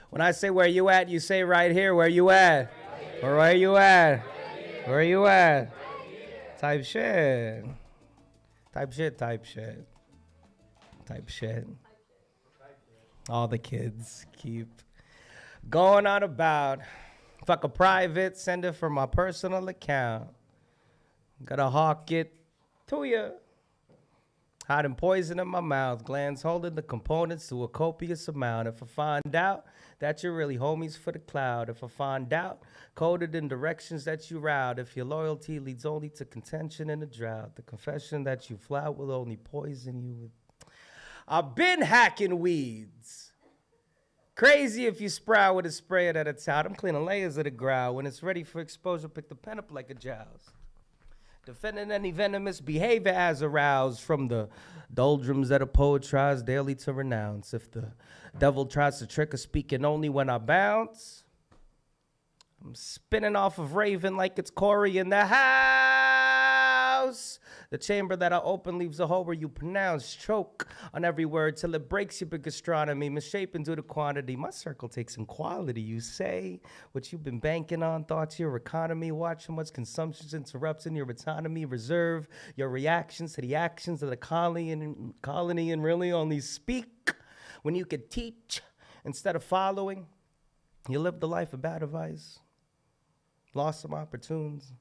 When I say where you at, you say right here. Where you at? Or where you at? Where you at? Type shit. Type shit, type shit. Type shit. All the kids keep going on about. Fuck a private, send it from my personal account. Gotta hawk it to ya. Hiding poison in my mouth, glands holding the components to a copious amount. If I find out that you're really homies for the cloud, if I find out coded in directions that you route, if your loyalty leads only to contention and a drought, the confession that you flout will only poison you with. I've been hacking weeds. Crazy if you sprout with a sprayer that it's out. I'm cleaning layers of the ground. When it's ready for exposure, pick the pen up like a joust. Defending any venomous behavior as aroused from the doldrums that a poet tries daily to renounce. If the devil tries to trick us, speaking only when I bounce, I'm spinning off of Raven like it's Corey in the house. The chamber that I open leaves a hole where you pronounce. Choke on every word till it breaks your big astronomy. Misshapen due to quantity. My circle takes in quality. You say what you've been banking on. Thoughts your economy. Watch how much consumption interrupts in your autonomy. Reserve your reactions to the actions of the colony and really only speak when you could teach instead of following. You lived a life of bad advice. Lost some opportunities.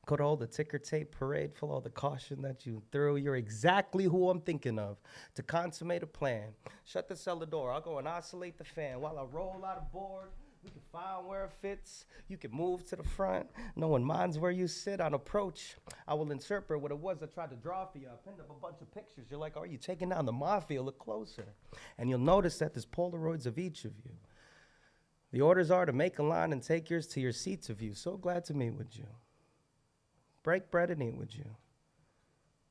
Could hold the ticker tape parade full of the caution that you threw. You're exactly who I'm thinking of to consummate a plan. Shut the cellar door. I'll go and oscillate the fan while I roll out of board. We can find where it fits. You can move to the front. No one minds where you sit. On approach, I will interpret what it was I tried to draw for you. I pinned up a bunch of pictures. You're like, are you taking down the mafia? Look closer. And you'll notice that there's Polaroids of each of you. The orders are to make a line and take yours to your seats of you. So glad to meet with you. Break bread and eat with you.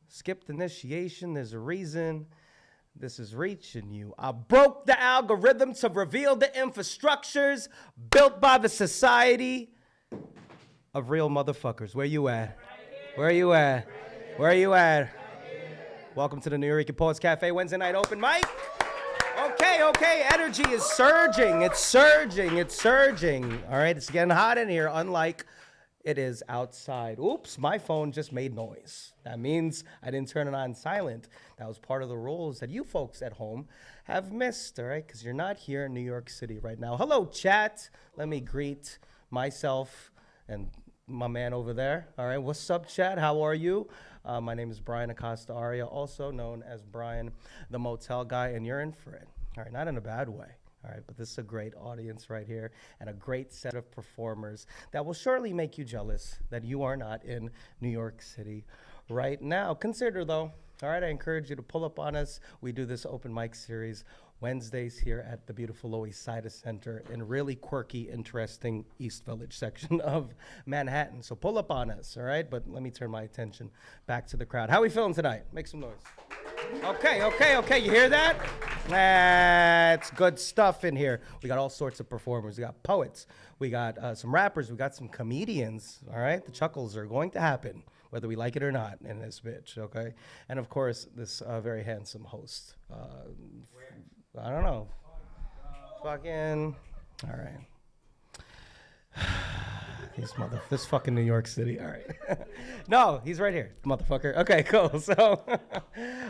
Skipped initiation, there's a reason this is reaching you. I broke the algorithm to reveal the infrastructures built by the society of real motherfuckers. Where you at? Where you at? Where you at? Welcome to the Nuyorican Poets Cafe Wednesday night open mic. Okay, energy is surging. It's surging. All right, it's getting hot in here, unlike it is outside. Oops, my phone just made noise. That means I didn't turn it on silent. That was part of the rules that you folks at home have missed, all right? Because you're not here in New York City right now. Hello, chat. Let me greet myself and my man over there. All right, what's up, chat? How are you? My name is Brian Acosta Aria, also known as Brian the Motel Guy, and you're in for it. All right, not in a bad way. All right, but this is a great audience right here and a great set of performers that will surely make you jealous that you are not in New York City right now. Consider, though, all right, I encourage you to pull up on us. We do this open mic series Wednesdays here at the beautiful Loisaida Center in really quirky, interesting East Village section of Manhattan. So pull up on us, all right? But let me turn my attention back to the crowd. How we feeling tonight? Make some noise. Okay. You hear that? That's good stuff in here. We got all sorts of performers. We got poets. We got some rappers. We got some comedians. All right? The chuckles are going to happen, whether we like it or not, in this bitch, okay? And, of course, this very handsome host. I don't know. Fucking, all right. This fucking New York City, all right. No, he's right here, motherfucker. Okay, cool. So,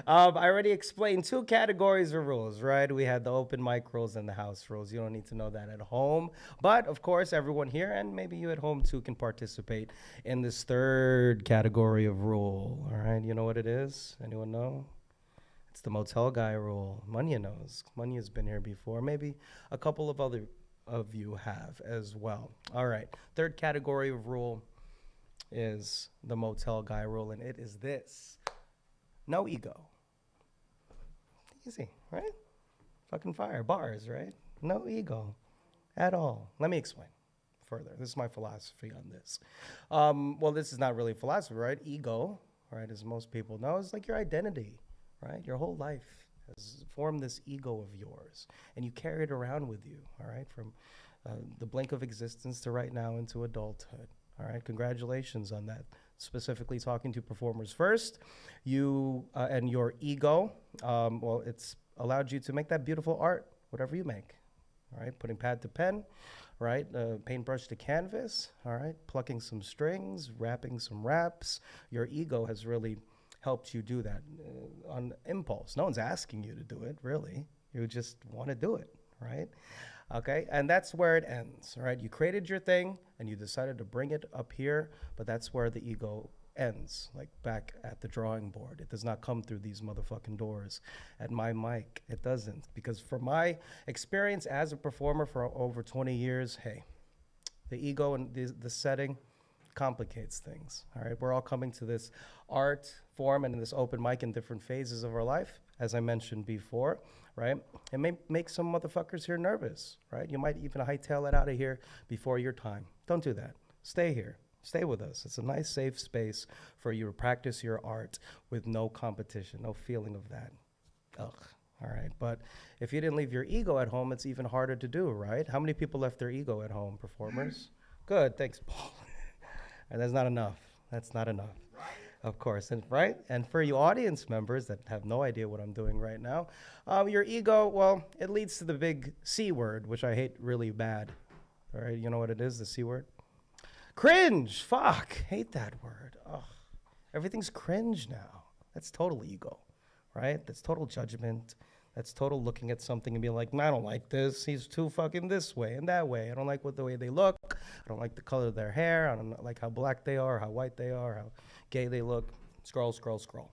I already explained two categories of rules, right? We had the open mic rules and the house rules. You don't need to know that at home. But, of course, everyone here, and maybe you at home too, can participate in this third category of rule, all right? You know what it is? Anyone know? It's the motel guy rule. Munya knows. Munya's been here before. Maybe a couple of other of you have as well. All right. Third category of rule is the motel guy rule, and it is this. No ego. Easy, right? Fucking fire. Bars, right? No ego at all. Let me explain further. This is my philosophy on this. Well, this is not really philosophy, right? Ego, right, as most people know, is like your identity, right? Your whole life has formed this ego of yours, and you carry it around with you, all right, from the blink of existence to right now into adulthood, all right? Congratulations on that. Specifically talking to performers first, you and your ego, well, it's allowed you to make that beautiful art, whatever you make, all right? Putting pad to pen, right? Paintbrush to canvas, all right? Plucking some strings, rapping some raps. Your ego has really helped you do that on impulse. No one's asking you to do it, really. You just want to do it, right? Okay, and that's where it ends, right? You created your thing and you decided to bring it up here, but that's where the ego ends, like back at the drawing board. It does not come through these motherfucking doors at my mic. It doesn't, because from my experience as a performer for over 20 years, hey, the ego and the setting complicates things, all right? We're all coming to this art form and this open mic in different phases of our life, as I mentioned before, right? It may make some motherfuckers here nervous, right? You might even hightail it out of here before your time. Don't do that. Stay here. Stay with us. It's a nice, safe space for you to practice your art with no competition, no feeling of that. Ugh. All right. But if you didn't leave your ego at home, it's even harder to do, right? How many people left their ego at home, performers? Good. Thanks, Paul. And that's not enough. That's not enough. Of course, and right? And for you audience members that have no idea what I'm doing right now, your ego, well, it leads to the big C word, which I hate really bad. All right, you know what it is, the C word? Cringe. Fuck. Hate that word. Ugh. Everything's cringe now. That's total ego, right? That's total judgment. That's total looking at something and being like, I don't like this. He's too fucking this way and that way. I don't like the way they look. I don't like the color of their hair. I don't like how black they are, how white they are, how gay they look. Scroll, scroll, scroll.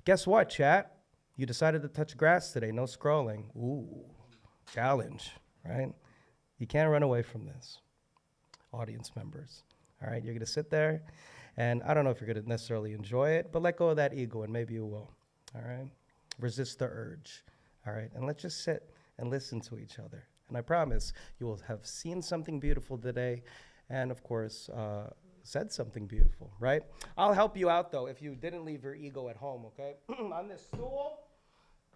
Guess what, chat? You decided to touch grass today. No scrolling. Ooh, challenge, right? You can't run away from this, audience members. All right, you're going to sit there, and I don't know if you're going to necessarily enjoy it, but let go of that ego, and maybe you will. All right? Resist the urge. All right, and let's just sit and listen to each other. And I promise you will have seen something beautiful today and, of course, said something beautiful, right? I'll help you out, though, if you didn't leave your ego at home, okay? On this stool,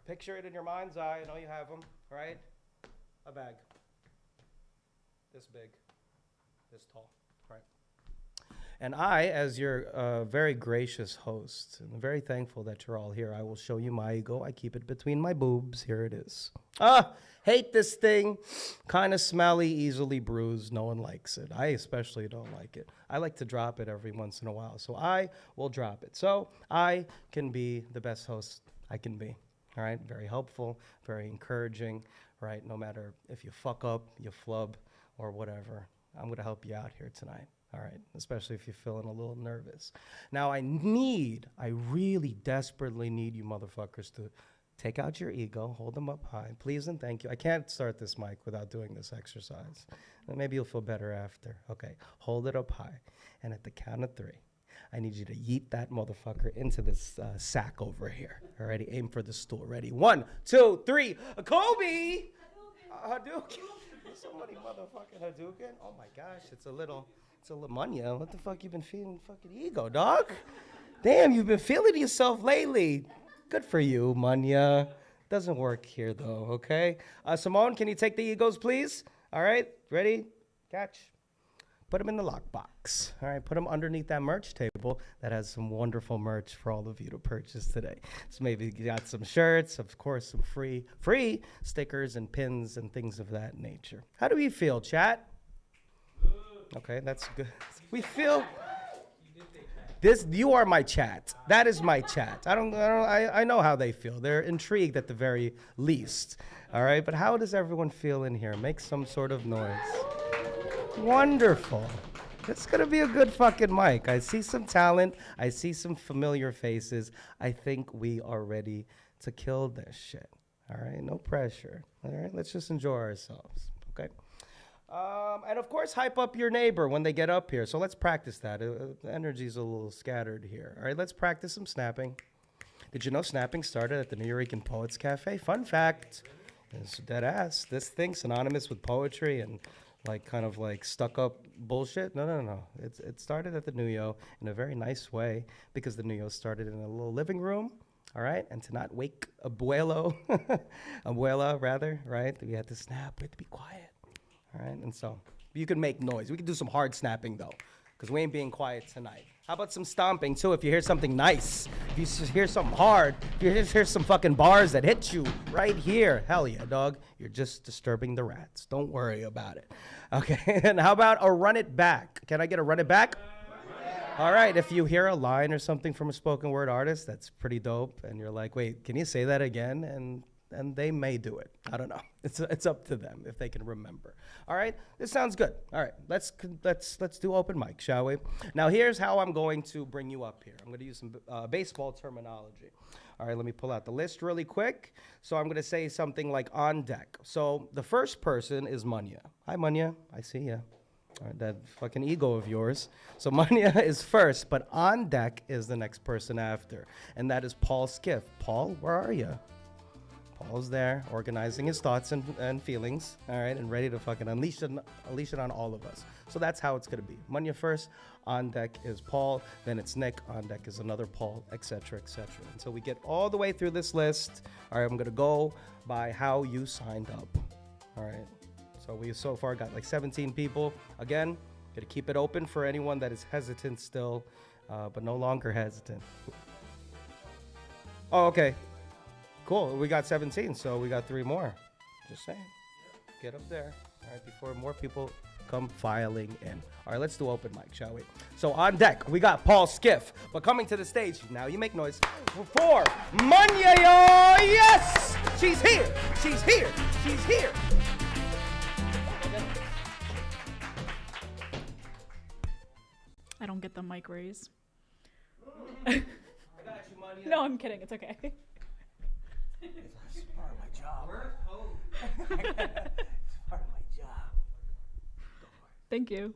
picture it in your mind's eye. I know you have them, right? A bag. This big, this tall, right? And I, as your very gracious host, and I'm very thankful that you're all here, I will show you my ego. I keep it between my boobs. Here it is. Hate this thing. Kind of smelly, easily bruised. No one likes it. I especially don't like it. I like to drop it every once in a while. So I will drop it. So I can be the best host I can be. All right? Very helpful, very encouraging, right? No matter if you fuck up, you flub, or whatever. I'm going to help you out here tonight. All right, especially if you're feeling a little nervous. Now, I really desperately need you motherfuckers to take out your ego, hold them up high, please and thank you. I can't start this mic without doing this exercise. Maybe you'll feel better after. Okay, hold it up high. And at the count of 3, I need you to yeet that motherfucker into this sack over here. All righty, aim for the stool. Ready? 1, 2, 3. Kobe! Hadouken. Somebody motherfucking Hadouken. Oh my gosh, it's a little Manya. What the fuck you been feeling? Fucking ego, dog. Damn, you've been feeling yourself lately. Good for you, Manya. Doesn't work here though, okay? Simone, can you take the egos, please? All right, ready? Catch. Put them in the lockbox. All right, put them underneath that merch table that has some wonderful merch for all of you to purchase today. So maybe you got some shirts, of course, some free stickers and pins and things of that nature. How do we feel, chat? Okay, that's good. We feel this. You are my chat. That is my chat. I know how they feel. They're intrigued at the very least. All right, but how does everyone feel in here? Make some sort of noise. Wonderful. It's gonna be a good fucking mic. I see some talent. I see some familiar faces. I think we are ready to kill this shit. All right, no pressure. All right, let's just enjoy ourselves. Okay. And of course, hype up your neighbor when they get up here. So let's practice that. The energy's a little scattered here. All right, let's practice some snapping. Did you know snapping started at the Nuyorican Poets Cafe? Fun fact. It's dead ass. This thing synonymous with poetry and kind of stuck up bullshit. No. It started at the Nuyo in a very nice way because the Nuyo started in a little living room. All right, and to not wake abuela rather, right? We had to snap. We had to be quiet. All right, and so you can make noise. We can do some hard snapping, though, because we ain't being quiet tonight. How about some stomping too? If you hear something nice, if you hear something hard, if you just hear some fucking bars that hit you right here, hell yeah, dog. You're just disturbing the rats. Don't worry about it. Okay, and how about a run it back? Can I get a run it back? All right, if you hear a line or something from a spoken word artist that's pretty dope, and you're like, wait, can you say that again? And they may do it. I don't know. It's up to them if they can remember. All right, this sounds good. All right, let's do open mic, shall we? Now here's how I'm going to bring you up here. I'm going to use some baseball terminology. All right, let me pull out the list really quick. So I'm going to say something like on deck. So the first person is Munya. Hi, Munya. I see ya. All right, that fucking ego of yours. So Munya is first, but on deck is the next person after, and that is Paul Skiff. Paul, where are you? Paul's there, organizing his thoughts and feelings, all right, and ready to fucking unleash it on all of us. So that's how it's gonna be. Munya first, on deck is Paul, then it's Nick, on deck is another Paul, etc., etc. And so we get all the way through this list. All right, I'm gonna go by how you signed up. All right, so we so far got like 17 people. Again, gonna keep it open for anyone that is hesitant still, but no longer hesitant. Oh, okay. Cool, we got 17, so we got 3 more. Just saying. Get up there, all right, before more people come filing in. All right, let's do open mic, shall we? So on deck, we got Paul Skiff, but coming to the stage, now you make noise, for Munya, yo, yes! She's here, she's here, she's here. I don't get the mic raise. I got you, Munya. No, I'm kidding, it's okay. It's part of my job. It's part of my job. Thank you.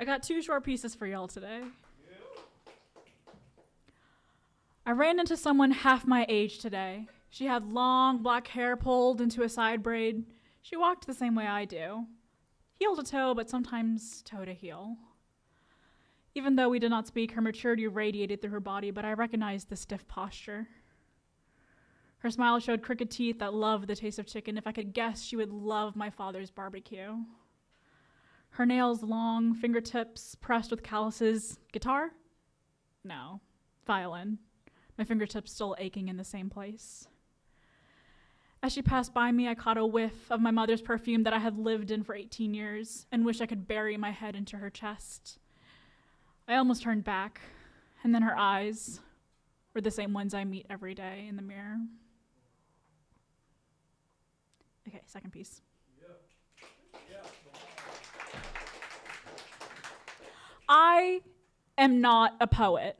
I got 2 short pieces for y'all today. I ran into someone half my age today. She had long black hair pulled into a side braid. She walked the same way I do. Heel to toe, but sometimes toe to heel. Even though we did not speak, her maturity radiated through her body, but I recognized the stiff posture. Her smile showed crooked teeth that loved the taste of chicken. If I could guess, she would love my father's barbecue. Her nails long, fingertips pressed with calluses. Guitar? No. Violin. My fingertips still aching in the same place. As she passed by me, I caught a whiff of my mother's perfume that I had lived in for 18 years and wished I could bury my head into her chest. I almost turned back, and then her eyes were the same ones I meet every day in the mirror. Okay, second piece. I am not a poet.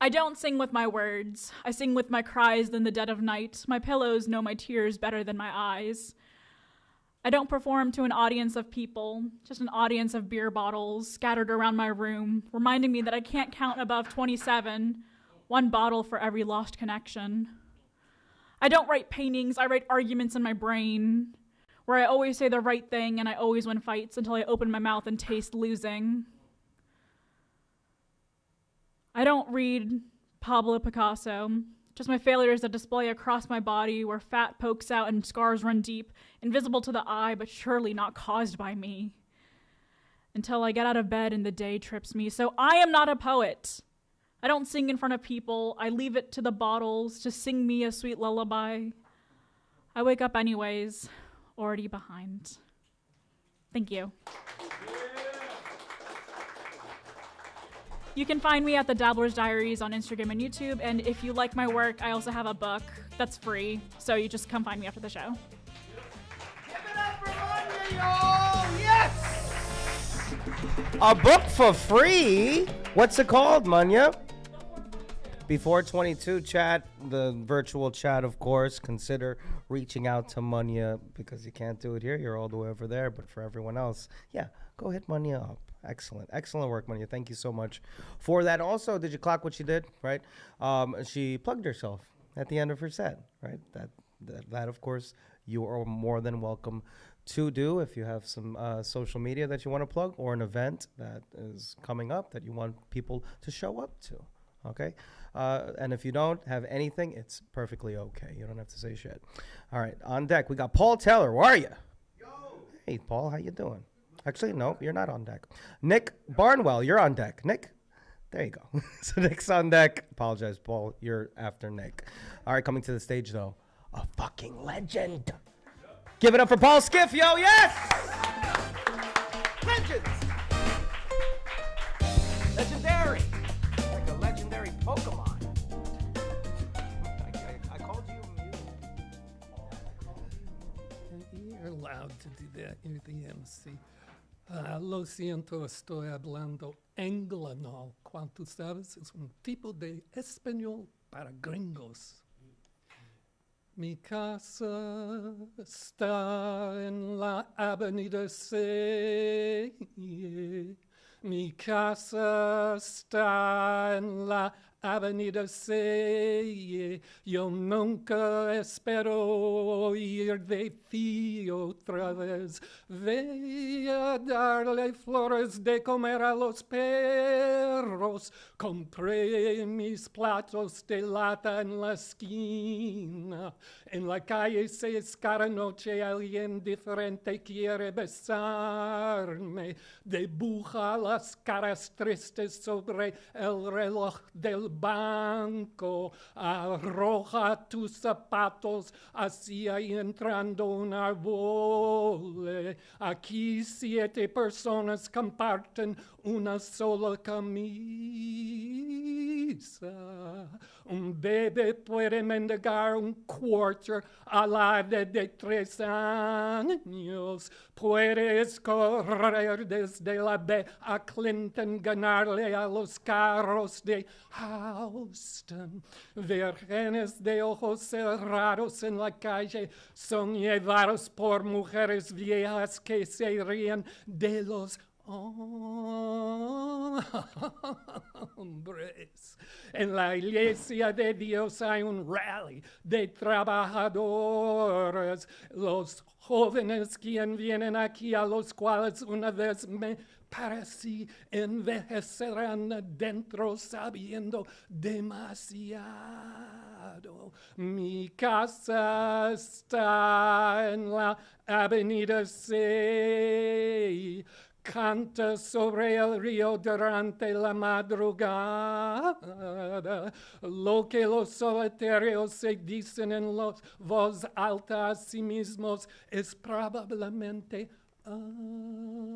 I don't sing with my words. I sing with my cries in the dead of night. My pillows know my tears better than my eyes. I don't perform to an audience of people, just an audience of beer bottles scattered around my room, reminding me that I can't count above 27, 1 bottle for every lost connection. I don't write paintings, I write arguments in my brain, where I always say the right thing and I always win fights until I open my mouth and taste losing. I don't read Pablo Picasso, just my failures that display across my body where fat pokes out and scars run deep, invisible to the eye, but surely not caused by me. Until I get out of bed and the day trips me. So I am not a poet. I don't sing in front of people. I leave it to the bottles to sing me a sweet lullaby. I wake up anyways, already behind. Thank you. You can find me at the Dabbler's Diaries on Instagram and YouTube, and if you like my work, I also have a book that's free, so you just come find me after the show. Give it up for Munya, y'all! Yes! A book for free? What's it called, Munya? Before 22 chat, the virtual chat, of course. Consider reaching out to Munya because you can't do it here. You're all the way over there. But for everyone else, yeah, go hit Munya up. Excellent. Excellent work, Munya. Thank you so much for that. Also, did you clock what she did, right? She plugged herself at the end of her set, right? That of course, you are more than welcome to do if you have some social media that you want to plug or an event that is coming up that you want people to show up to. Okay, and if you don't have anything, it's perfectly okay. You don't have to say shit. All right, on deck we got Paul Taylor. Where are you? Yo. Hey, Paul, how you doing? Actually, no, you're not on deck. Nick Barnwell, you're on deck. Nick, there you go. So Nick's on deck. Apologize, Paul. You're after Nick. All right, coming to the stage, though, a fucking legend. Give it up for Paul Skiff, yo, yes! Legends! Legendary. Like a legendary Pokemon. I called you mute. You're allowed to do that. You're the MC. Lo siento, estoy hablando englano. Cuanto sabes, es un tipo de español para gringos. Mi casa está en la avenida C. Mi casa está en la avenida C. Yo nunca espero oír de ti otra vez. Ve a darle flores de comer a los perros. Compré mis platos de lata en la esquina. En la calle 6 cada noche alguien diferente quiere besarme. Dibuja las caras tristes sobre el reloj del banco. Arroja tus zapatos hacia entrando un árbol. Aquí 7 personas comparten una sola camisa. Un bebé puede mendigar un quarter a la edad de 3 años. Puedes correr desde la B a Clinton, ganarle a los carros de Houston. Vírgenes de ojos cerrados en la calle son llevados por mujeres viejas que se ríen de los hombres. En la iglesia de Dios hay un rally de trabajadores. Los jóvenes que vienen aquí, a los cuales una vez me parecí, envejecerán adentro sabiendo demasiado. Mi casa está en la avenida C. Canta sobre el río durante la madrugada. Lo que los solitarios se dicen en voz alta a sí mismos es probablemente amor.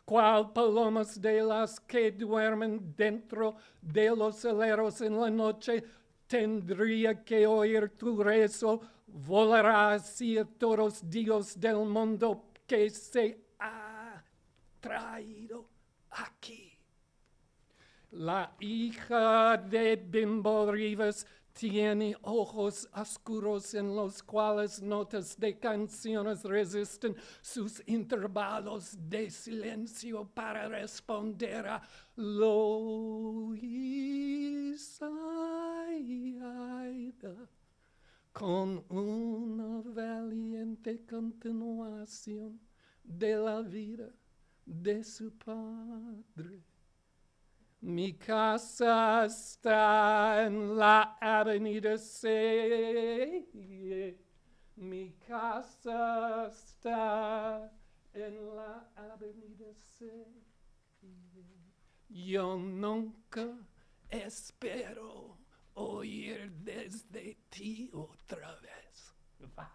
Cual palomas de las que duermen dentro de los aleros en la noche, tendría que oír tu rezo. Volará hacia todos Dios del mundo que se ha traído aquí. La hija de Bimbo Rivas tiene ojos oscuros en los cuales notas de canciones resisten sus intervalos de silencio para responder a Loisaida. Con una valiente continuación de la vida de su padre. Mi casa está en la avenida C. Mi casa está en la avenida C. Yo nunca espero oír desde ti otra vez. Fuck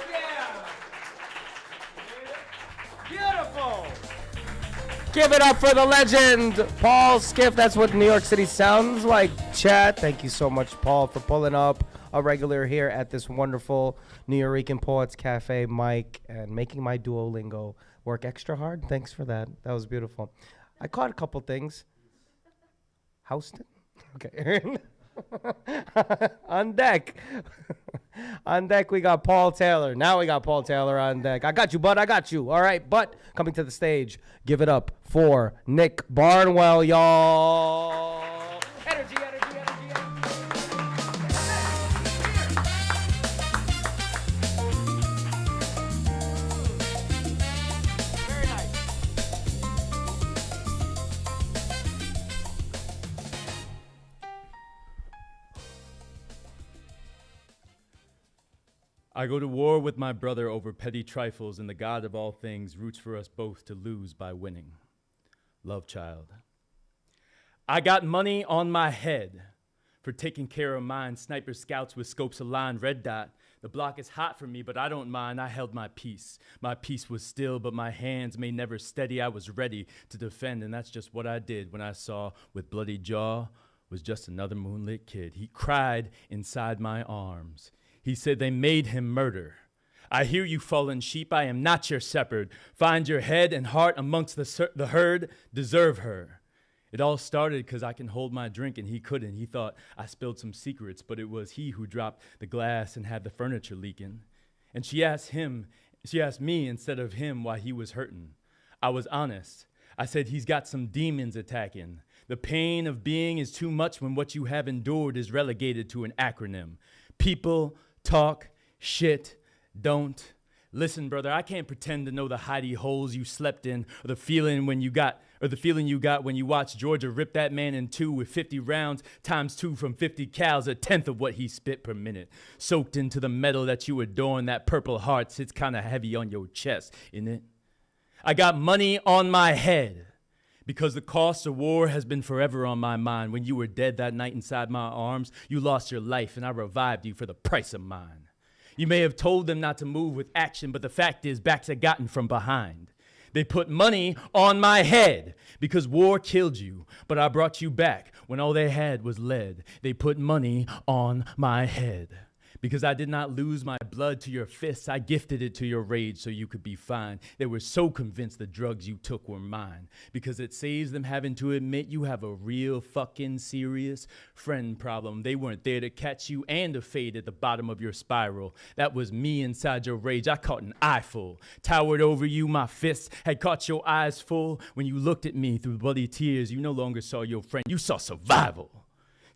yeah! Beautiful! Give it up for the legend, Paul Skiff. That's what New York City sounds like, chat. Thank you so much, Paul, for pulling up a regular here at this wonderful Nuyorican Poets Cafe, Mike, and making my Duolingo work extra hard. Thanks for that. That was beautiful. I caught a couple things. Houston? Okay. On deck. On deck, we got Paul Taylor. Now we got Paul Taylor on deck. I got you, bud. I got you. All right, but coming to the stage, give it up for Nick Barnwell, y'all. Energy, energy, energy, energy. Very nice. I go to war with my brother over petty trifles, and the God of all things roots for us both to lose by winning. Love child. I got money on my head for taking care of mine. Sniper scouts with scopes aligned, red dot. The block is hot for me, but I don't mind. I held my peace. My peace was still, but my hands may never steady. I was ready to defend, and that's just what I did when I saw with bloody jaw was just another moonlit kid. He cried inside my arms. He said they made him murder. I hear you, fallen sheep. I am not your shepherd. Find your head and heart amongst the herd. Deserve her. It all started because I can hold my drink and he couldn't. He thought I spilled some secrets, but it was he who dropped the glass and had the furniture leaking. And she asked me instead of him why he was hurting. I was honest. I said he's got some demons attacking. The pain of being is too much when what you have endured is relegated to an acronym. People talk shit, don't. Listen, brother, I can't pretend to know the hidey holes you slept in or the feeling you got when you watched Georgia rip that man in two with 50 rounds times 2 from 50 cals, a tenth of what he spit per minute. Soaked into the metal that you adorn, that purple heart sits kind of heavy on your chest, isn't it? I got money on my head because the cost of war has been forever on my mind. When you were dead that night inside my arms, you lost your life and I revived you for the price of mine. You may have told them not to move with action, but the fact is backs are gotten from behind. They put money on my head because war killed you, but I brought you back when all they had was lead. They put money on my head. Because I did not lose my blood to your fists, I gifted it to your rage so you could be fine. They were so convinced the drugs you took were mine. Because it saves them having to admit you have a real fucking serious friend problem. They weren't there to catch you and to fade at the bottom of your spiral. That was me inside your rage. I caught an eyeful. Towered over you, my fists had caught your eyes full. When you looked at me through bloody tears, you no longer saw your friend. You saw survival.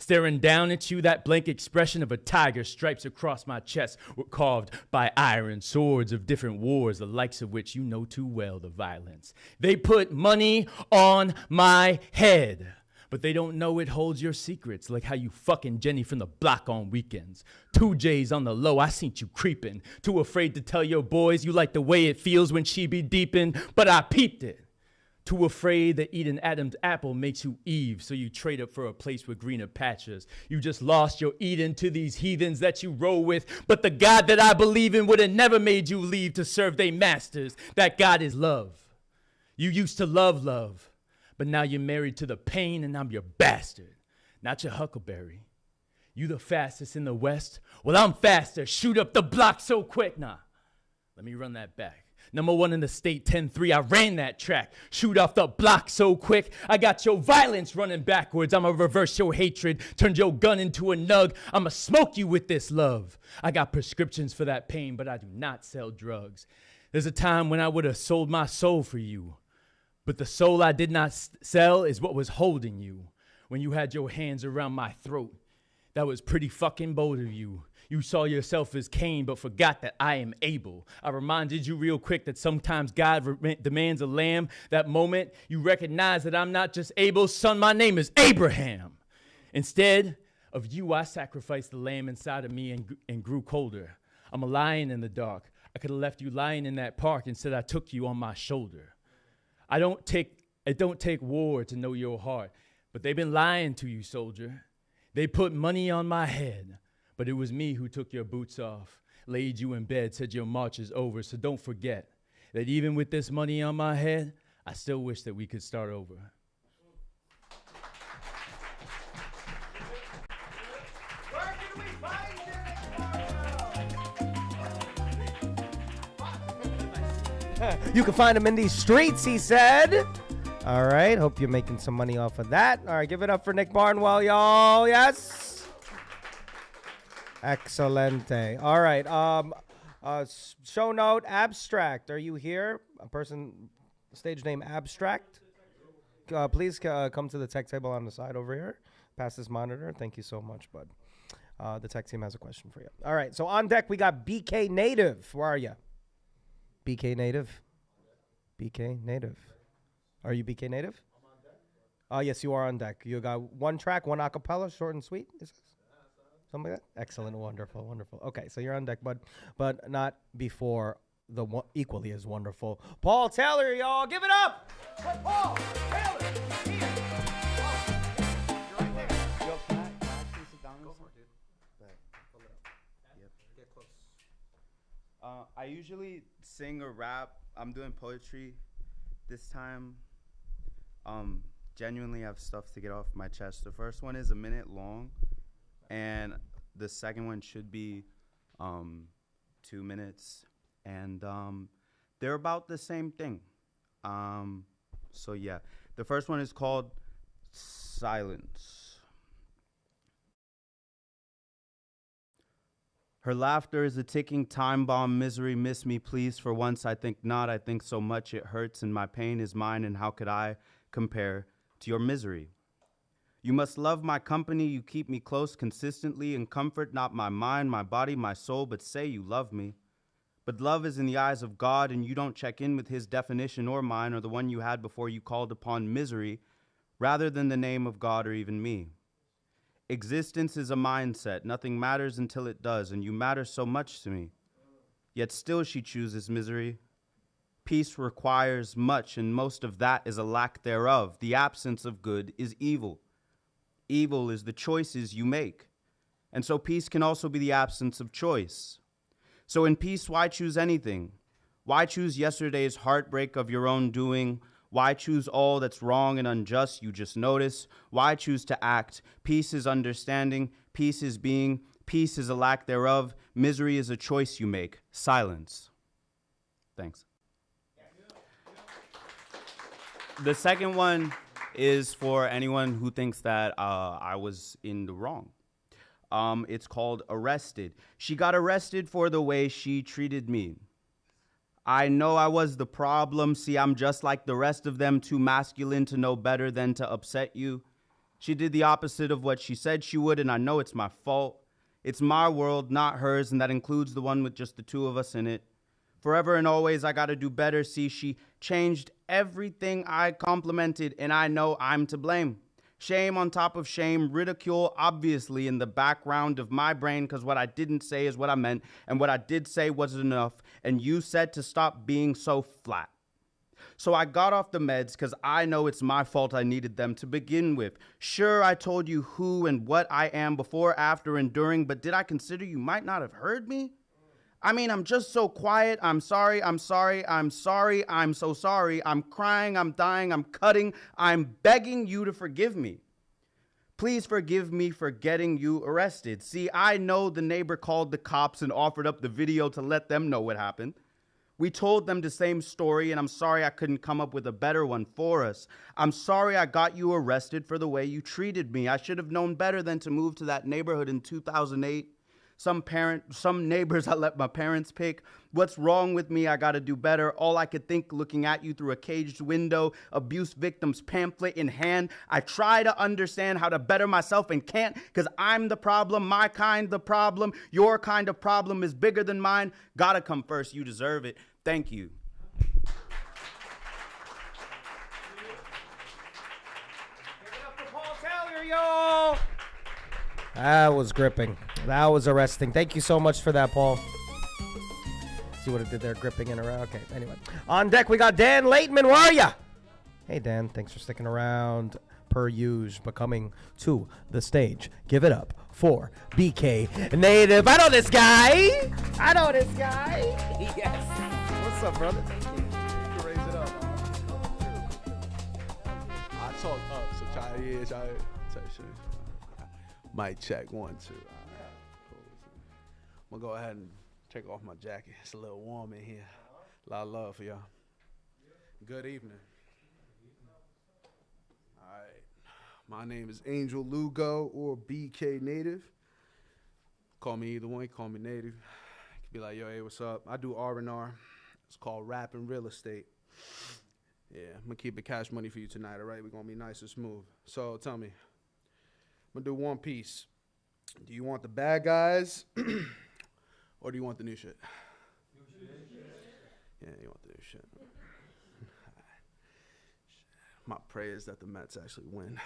Staring down at you, that blank expression of a tiger, stripes across my chest were carved by iron swords of different wars, the likes of which you know too well, the violence. They put money on my head, but they don't know it holds your secrets, like how you fucking Jenny from the block on weekends. 2 J's on the low, I seen you creeping, too afraid to tell your boys you like the way it feels when she be deepin', but I peeped it. Too afraid that eating Adam's apple makes you Eve, so you trade up for a place with greener patches. You just lost your Eden to these heathens that you roll with, but the God that I believe in would have never made you leave to serve they masters. That God is love. You used to love, but now you're married to the pain and I'm your bastard, not your huckleberry. You the fastest in the West? Well, I'm faster. Shoot up the block so quick. Nah, let me run that back. Number 1 in the state, 10-3, I ran that track. Shoot off the block so quick, I got your violence running backwards. I'ma reverse your hatred, turn your gun into a nug. I'ma smoke you with this love. I got prescriptions for that pain, but I do not sell drugs. There's a time when I would have sold my soul for you, but the soul I did not sell is what was holding you. When you had your hands around my throat, that was pretty fucking bold of you. You saw yourself as Cain, but forgot that I am Abel. I reminded you real quick that sometimes God demands a lamb. That moment, you recognize that I'm not just Abel's son, my name is Abraham. Instead of you, I sacrificed the lamb inside of me and grew colder. I'm a lion in the dark. I could have left you lying in that park. Instead, I took you on my shoulder. It don't take war to know your heart, but they've been lying to you, soldier. They put money on my head. But it was me who took your boots off, laid you in bed, said your march is over. So don't forget that even with this money on my head, I still wish that we could start over. Where can we find it? You can find him in these streets, he said. All right, hope you're making some money off of that. All right, give it up for Nick Barnwell, y'all. Yes. Excelente. All right. Show note, Abstract. Are you here? A person, stage name Abstract. Please come to the tech table on the side over here. Pass this monitor. Thank you so much, bud. The tech team has a question for you. All right. So on deck, we got BK Native. Where are you? BK Native. BK Native. Are you BK Native? I'm on deck. Yes, you are on deck. You got one track, one acapella, short and sweet. Something like that? Excellent, wonderful, wonderful. Okay, so you're on deck, but not before the equally as wonderful Paul Taylor, y'all. Give it up for Paul Taylor. He's here. You're right there. Yo, can I actually sit down? Go for it, dude. Pull it up. Yep. Get close. I usually sing or rap. I'm doing poetry this time. Genuinely have stuff to get off my chest. The first one is a minute long, and the second one should be 2 minutes, and they're about the same thing. So yeah, the first one is called Silence. Her laughter is a ticking time bomb. Misery, miss me, please. For once, I think not. I think so much it hurts, and my pain is mine, and how could I compare to your misery? You must love my company. You keep me close consistently in comfort, not my mind, my body, my soul, but say you love me. But love is in the eyes of God, and you don't check in with his definition or mine or the one you had before you called upon misery, rather than the name of God or even me. Existence is a mindset. Nothing matters until it does, and you matter so much to me. Yet still she chooses misery. Peace requires much, and most of that is a lack thereof. The absence of good is evil. Evil is the choices you make. And so peace can also be the absence of choice. So in peace, why choose anything? Why choose yesterday's heartbreak of your own doing? Why choose all that's wrong and unjust you just notice? Why choose to act? Peace is understanding. Peace is being. Peace is a lack thereof. Misery is a choice you make. Silence. Thanks. The second one is for anyone who thinks that I was in the wrong. It's called Arrested. She got arrested for the way she treated me. I know I was the problem. See, I'm just like the rest of them, too masculine to know better than to upset you. She did the opposite of what she said she would, and I know it's my fault. It's my world, not hers, and that includes the one with just the two of us in it. Forever and always, I gotta do better. See, she changed everything I complimented, and I know I'm to blame. Shame on top of shame, ridicule obviously in the background of my brain, because what I didn't say is what I meant, and what I did say wasn't enough, and you said to stop being so flat. So I got off the meds because I know it's my fault I needed them to begin with. Sure, I told you who and what I am before, after, and during, but did I consider you might not have heard me? I mean, I'm just so quiet. I'm sorry, I'm sorry, I'm sorry, I'm so sorry. I'm crying, I'm dying, I'm cutting. I'm begging you to forgive me. Please forgive me for getting you arrested. See, I know the neighbor called the cops and offered up the video to let them know what happened. We told them the same story, and I'm sorry I couldn't come up with a better one for us. I'm sorry I got you arrested for the way you treated me. I should have known better than to move to that neighborhood in 2008. Some neighbors I let my parents pick. What's wrong with me? I gotta do better. All I could think looking at you through a caged window, abuse victims pamphlet in hand. I try to understand how to better myself and can't, because I'm the problem, my kind the problem. Your kind of problem is bigger than mine. Gotta come first, you deserve it. Thank you. Give it up for Paul Taylor, y'all. That was gripping. That was arresting. Thank you so much for that, Paul. See what it did there, gripping in around. Okay, anyway. On deck, we got Dan Laitman. Where are ya? Hey, Dan. Thanks for sticking around per usual, but coming to the stage. Give it up for BK Native. I know this guy. I know this guy. Yes. What's up, brother? Thank you. You can raise it up. I talk up, so try shit. Mic check 1, 2. All right. Cool. I'm gonna go ahead and take off my jacket. It's a little warm in here. A lot of love for y'all. Good evening. All right. My name is Angel Lugo or BK Native. Call me either one. Call me Native. You can be like, yo, hey, what's up? I do R&R. It's called rap and real estate. Yeah, I'm gonna keep it cash money for you tonight, all right? We're gonna be nice and smooth. So tell me, I'm gonna do one piece. Do you want the bad guys or do you want the new shit? Yeah, you want the new shit. My prayer is that the Mets actually win.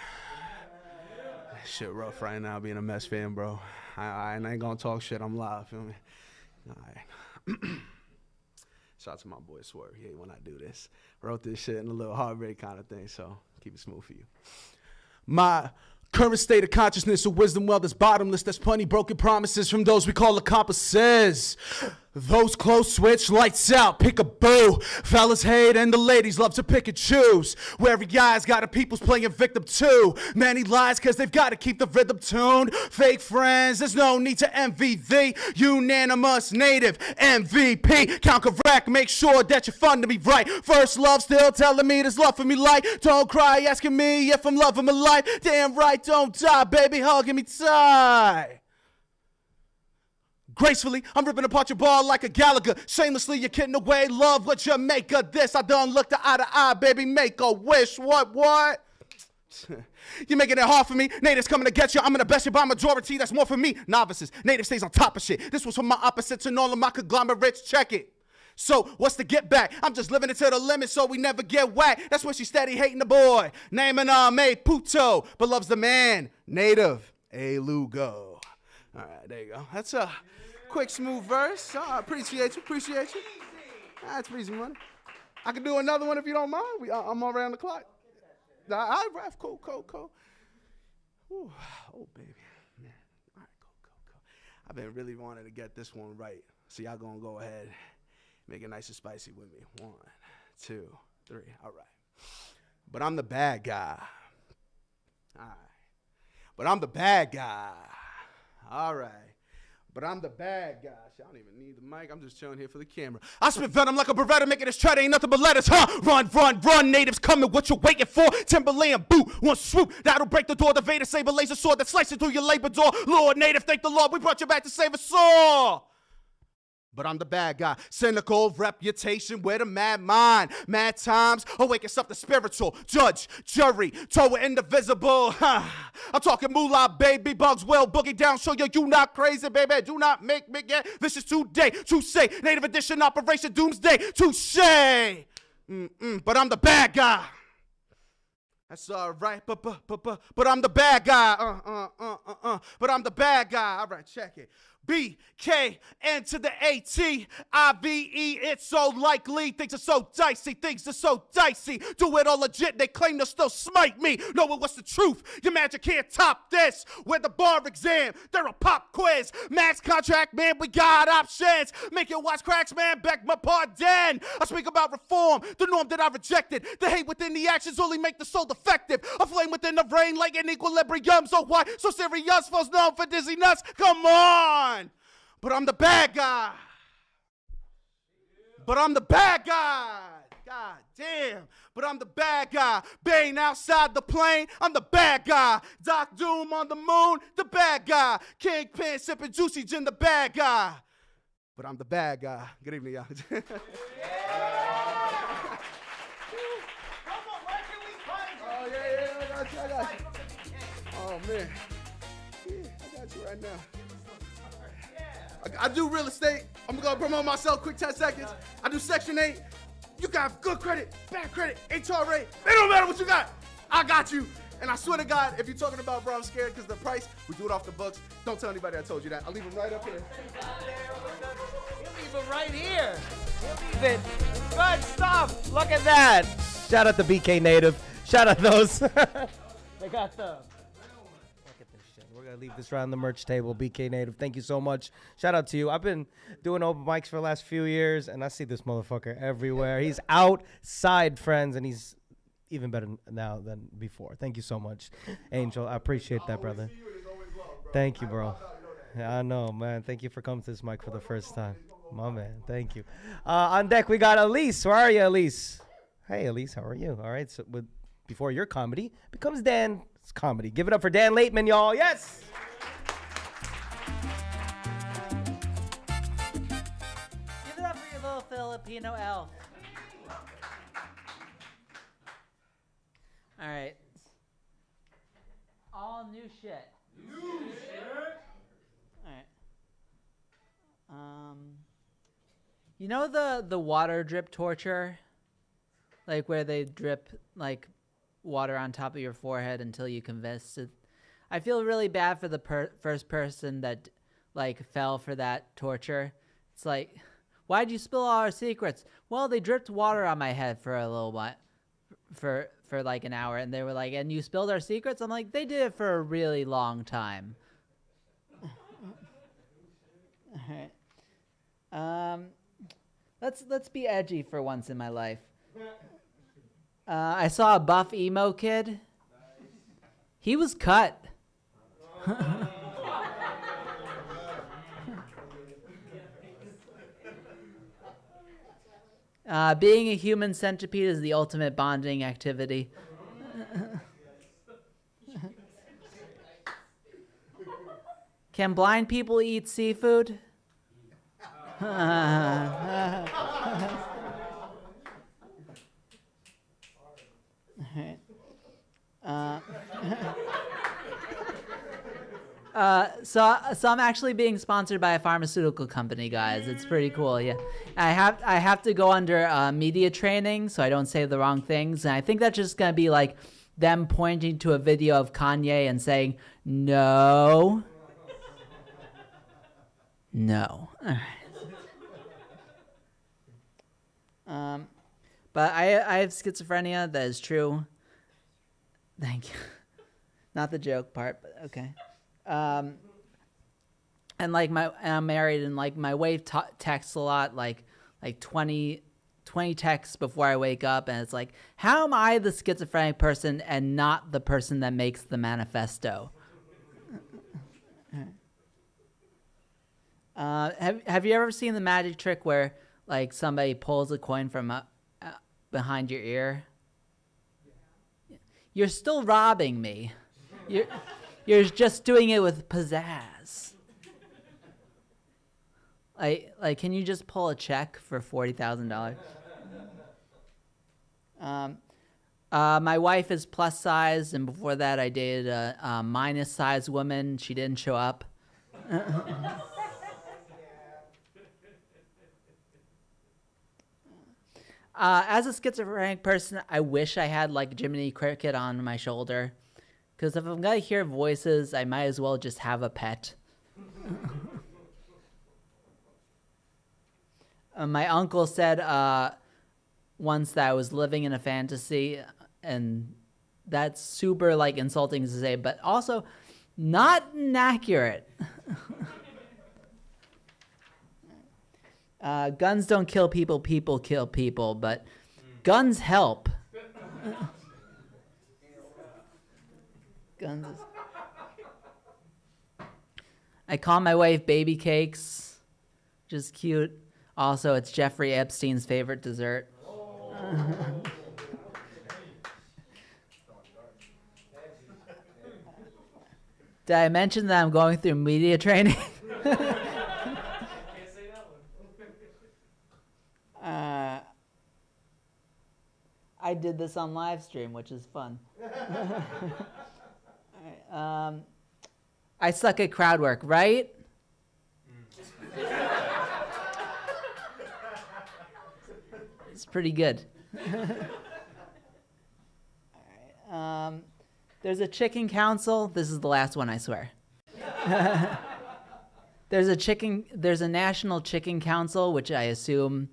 Shit rough right now being a Mets fan, bro. I ain't gonna talk shit. I'm live, feel me? All right. Shout out to my boy Swerve. He hate when I do this. Wrote this shit in a little heartbreak kind of thing, so keep it smooth for you. My current state of consciousness of wisdom, well, that's bottomless. There's plenty broken promises from those we call accomplices. Those close switch, lights out, pick a boo. Fellas hate and the ladies love to pick and choose. Where every guy's got a people's playing victim too. Many lies cause they've got to keep the rhythm tuned. Fake friends, there's no need to envy the unanimous native MVP. Count correct, make sure that you're funding me right. First love still telling me there's love for me like. Don't cry asking me if I'm loving my life. Damn right, don't die, baby, hugging me tight. Gracefully, I'm ripping apart your ball like a Gallagher. Shamelessly, you're kidding away. Love what you make of this. I done looked eye to eye, baby. Make a wish. What? You're making it hard for me. Natives coming to get you. I'm gonna best you by majority. That's more for me. Novices. Native stays on top of shit. This was from my opposites and all of my conglomerates. Check it. So, what's the get back? I'm just living it to the limit so we never get whacked. That's why she steady hating the boy. Naming made Puto, but loves the man. Native. A Lugo. All right, there you go. That's a quick, smooth verse. Appreciate you. That's easy money. I can do another one if you don't mind. I'm all around the clock. All right, Raf, cool. Ooh, oh, baby. Man. All right, cool. I've been really wanting to get this one right. So y'all gonna go ahead, make it nice and spicy with me. 1, 2, 3. All right. But I'm the bad guy. All right. But I'm the bad guy. All right. But I'm the bad guy. I don't even need the mic. I'm just chilling here for the camera. I spit venom like a Beretta, making this tread ain't nothing but letters, huh? Run, natives coming. What you waiting for? Timberland boot, one swoop. That'll break the door. The Vader saber laser sword that slices through your labor door. Lord, native, thank the Lord. We brought you back to save us all. But I'm the bad guy. Cynical reputation with a mad mind. Mad times awake us up the spiritual. Judge, jury, toe indivisible. I'm talking moolah, baby. Bugs will boogie down. Show you not crazy, baby. Do not make me get vicious today. To say native edition operation doomsday. Touche. But I'm the bad guy. That's all right. But I'm the bad guy. But I'm the bad guy. All right, check it. B-K-N to the A-T-I-V-E. It's so likely. Things are so dicey. Do it all legit. They claim they'll still smite me. Knowing what's the truth. Your magic can't top this. We're the bar exam. They're a pop quiz. Max contract, man. We got options. Make your watch cracks, man. Beg my pardon. I speak about reform. The norm that I rejected. The hate within the actions only make the soul defective. A flame within the brain like an equilibrium. So why so serious? Folks known for dizziness. Come on. But I'm the bad guy. God damn. But I'm the bad guy. Bane outside the plane. I'm the bad guy. Doc Doom on the moon. The bad guy. Kingpin sipping juicy gin. The bad guy. But I'm the bad guy. Good evening, y'all. Oh, yeah. I got you. Oh, man. Yeah, I got you right now. I do real estate. I'm gonna promote myself quick 10 seconds. I do Section 8. You got good credit, bad credit, HRA. It don't matter what you got. I got you. And I swear to God, if you're talking about, bro, I'm scared because the price, we do it off the books. Don't tell anybody I told you that. I'll leave them right up here. He'll leave it right here. He'll leave it. Good stuff. Look at that. Shout out to BK Native. Shout out those. They got the... We're going to leave this around the merch table. BK Native, thank you so much. Shout out to you. I've been doing open mics for the last few years, and I see this motherfucker everywhere. He's outside, friends, and he's even better now than before. Thank you so much, Angel. I appreciate that, brother. Thank you, bro. Yeah, I know, man. Thank you for coming to this mic for the first time. My man, thank you. On deck, we got Elise. Where are you, Elise? Hey, Elise, how are you? All right, so before your comedy becomes Dan. It's comedy. Give it up for Dan Lateman, y'all. Yes. Give it up for your little Filipino elf. All right. All new shit. All right. You know the water drip torture, like where they drip like water on top of your forehead until you convince it. I feel really bad for the first person that like fell for that torture. It's like, why'd you spill all our secrets? Well, they dripped water on my head for a little while, for like an hour, and they were like, and you spilled our secrets? I'm like, they did it for a really long time. All right. Let's be edgy for once in my life. I saw a buff emo kid. He was cut. Being a human centipede is the ultimate bonding activity. Can blind people eat seafood? So I'm actually being sponsored by a pharmaceutical company, guys. It's pretty cool. Yeah, I have to go under media training so I don't say the wrong things, and I think that's just gonna be like them pointing to a video of Kanye and saying no. But I have schizophrenia. That is true. Thank you. Not the joke part, but okay. And like I'm married, and like my wife texts a lot, like 20 texts before I wake up, and it's like, how am I the schizophrenic person and not the person that makes the manifesto? Have you ever seen the magic trick where like somebody pulls a coin from behind your ear? You're still robbing me. You're just doing it with pizzazz. Like, can you just pull a check for $40,000? My wife is plus size, and before that, I dated a minus size woman. She didn't show up. As a schizophrenic person, I wish I had like Jiminy Cricket on my shoulder. Because if I'm going to hear voices, I might as well just have a pet. My uncle said once that I was living in a fantasy, and that's super like insulting to say, but also not inaccurate. Guns don't kill people, people kill people, but guns help. Guns. I call my wife Baby Cakes, just cute. Also, it's Jeffrey Epstein's favorite dessert. Did I mention that I'm going through media training? I did this on live stream, which is fun. All right, I suck at crowd work, right? It's pretty good. All right, there's a chicken council. This is the last one, I swear. There's a national chicken council, which I assume,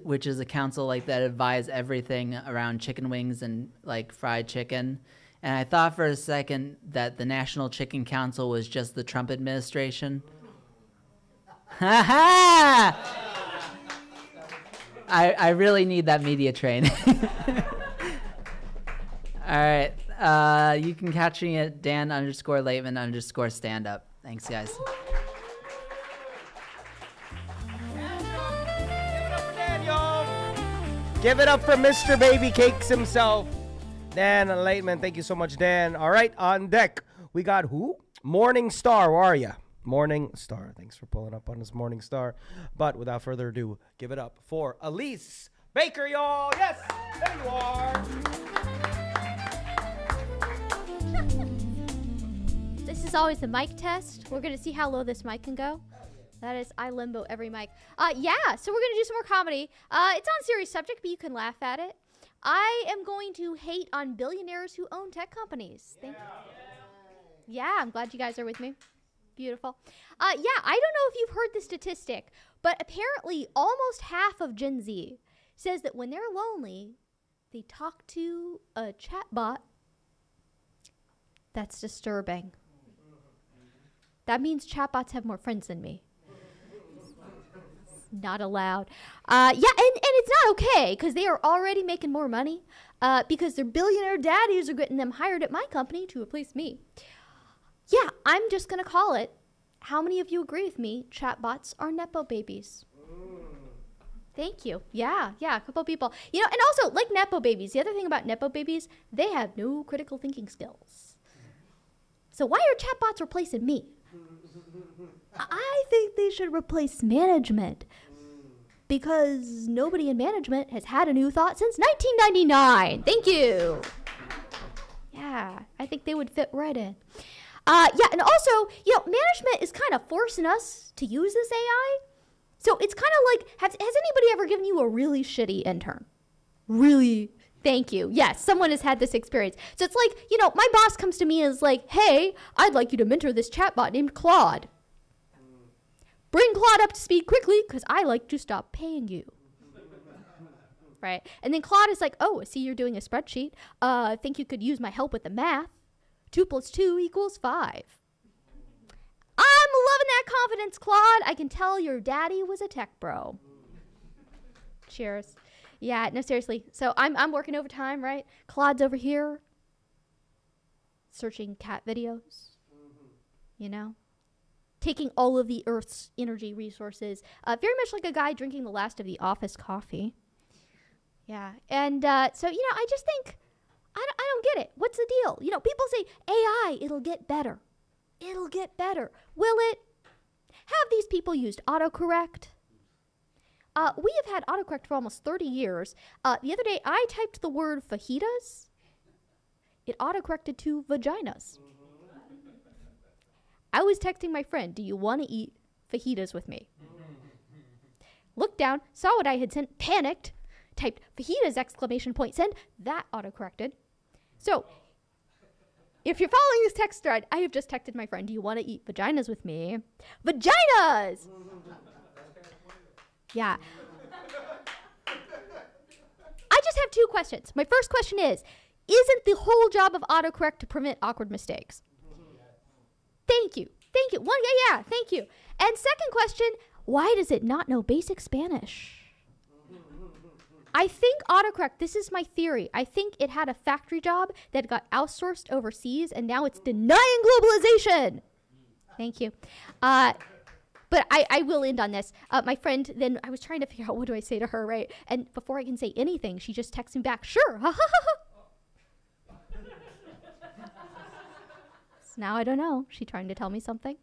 which is a council like that advise everything around chicken wings and like fried chicken. And I thought for a second that the National Chicken Council was just the Trump administration. Ha ha! I really need that media training. All right. You can catch me at Dan_Laitman_standup. Thanks, guys. Give it up for Mr. Baby Cakes himself, Dan Laitman. Thank you so much, Dan. All right, on deck, we got who? Morning Star. Where are you? Morning Star. Thanks for pulling up on this Morning Star. But without further ado, give it up for Elise Baker, y'all. Yes, there you are. This is always the mic test. We're going to see how low this mic can go. That is, I limbo every mic. Yeah, so we're going to do some more comedy. It's on a serious subject, but you can laugh at it. I am going to hate on billionaires who own tech companies. Thank you. Yeah, I'm glad you guys are with me. Beautiful. Yeah, I don't know if you've heard the statistic, but apparently almost half of Gen Z says that when they're lonely, they talk to a chatbot. That's disturbing. That means chatbots have more friends than me. Not allowed. Yeah, and it's not okay because they are already making more money because their billionaire daddies are getting them hired at my company to replace me. Yeah, I'm just going to call it. How many of you agree with me? Chatbots are Nepo babies. Thank you. Yeah, a couple people. You know, and also, like Nepo babies, the other thing about Nepo babies, they have no critical thinking skills. So why are chatbots replacing me? I think they should replace management because nobody in management has had a new thought since 1999. Thank you. Yeah, I think they would fit right in. Yeah, and also, you know, management is kind of forcing us to use this AI. So it's kind of like, has anybody ever given you a really shitty intern? Really? Thank you. Yes, someone has had this experience. So it's like, you know, my boss comes to me and is like, hey, I'd like you to mentor this chatbot named Claude. Bring Claude up to speed quickly because I like to stop paying you. Right? And then Claude is like, oh, I see you're doing a spreadsheet. I think you could use my help with the math. 2 + 2 = 5. I'm loving that confidence, Claude. I can tell your daddy was a tech bro. Cheers. Yeah, no, seriously. So I'm working overtime, right? Claude's over here searching cat videos, you know? Taking all of the Earth's energy resources. Very much like a guy drinking the last of the office coffee. Yeah, and so, you know, I just think, I don't get it. What's the deal? You know, people say, AI, it'll get better. It'll get better. Will it? Have these people used autocorrect? We have had autocorrect for almost 30 years. The other day, I typed the word fajitas. It autocorrected to vaginas. I was texting my friend, do you want to eat fajitas with me? Looked down, saw what I had sent, panicked, typed fajitas ! Send. That autocorrected. So, if you're following this text thread, I have just texted my friend, do you want to eat vaginas with me? Vaginas! Yeah. I just have 2 questions. My first question is, isn't the whole job of autocorrect to prevent awkward mistakes? Thank you. One, yeah, thank you. And second question, why does it not know basic Spanish? I think autocorrect, this is my theory. I think it had a factory job that got outsourced overseas and now it's denying globalization. Thank you. But I will end on this. My friend, then I was trying to figure out what do I say to her, right? And before I can say anything, she just texts me back, sure. So now I don't know. She trying to tell me something?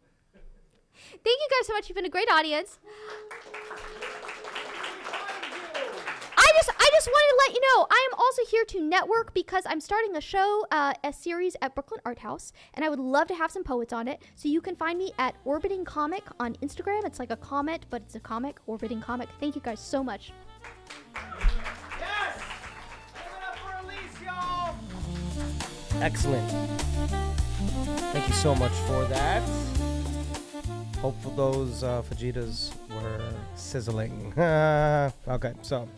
Thank you guys so much. You've been a great audience. I just wanted to let you know, I am also here to network because I'm starting a show, a series at Brooklyn Art House, and I would love to have some poets on it. So you can find me at Orbiting Comic on Instagram. It's like a comment, but it's a comic, Orbiting Comic. Thank you guys so much. Yes! Give it up for Elise, y'all! Excellent. Thank you so much for that. Hopefully those fajitas were sizzling. Okay, so...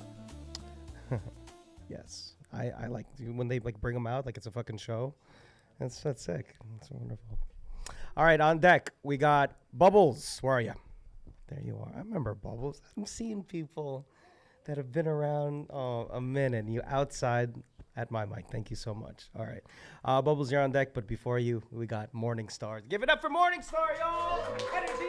Yes, I like when they like bring them out like it's a fucking show. That's sick. That's wonderful. All right, on deck we got Bubbles. Where are you? There you are. I remember Bubbles. I'm seeing people that have been around a minute. You outside at my mic. Thank you so much. All right, Bubbles, you're on deck. But before you, we got Morning Stars. Give it up for Morning Star, y'all! Energy.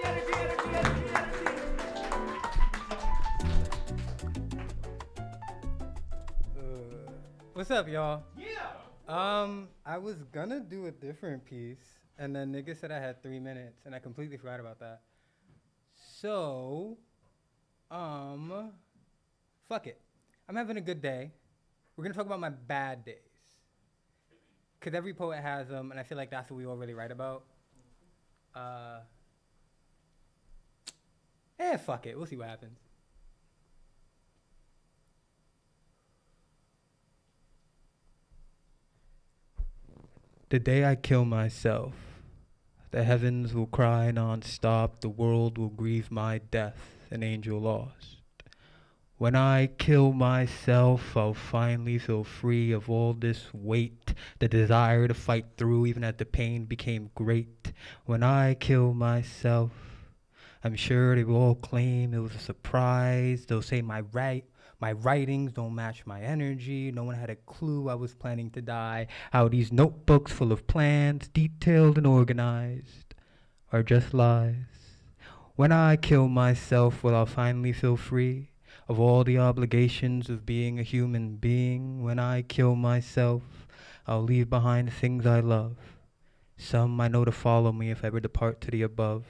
What's up, y'all? Yeah. I was gonna do a different piece, and then nigga said I had 3 minutes, and I completely forgot about that. So, fuck it. I'm having a good day. We're gonna talk about my bad days. Cause every poet has them, and I feel like that's what we all really write about. Fuck it. We'll see what happens. The day I kill myself, The heavens will cry non-stop, the world will grieve my death, an angel lost. When I kill myself, I'll finally feel free of all this weight, the desire to fight through even as the pain became great. When I kill myself, I'm sure they will all claim it was a surprise. They'll say my writings don't match my energy. No one had a clue I was planning to die. How these notebooks full of plans, detailed and organized, are just lies. When I kill myself, will I finally feel free of all the obligations of being a human being? When I kill myself, I'll leave behind the things I love. Some I know to follow me if I ever depart to the above.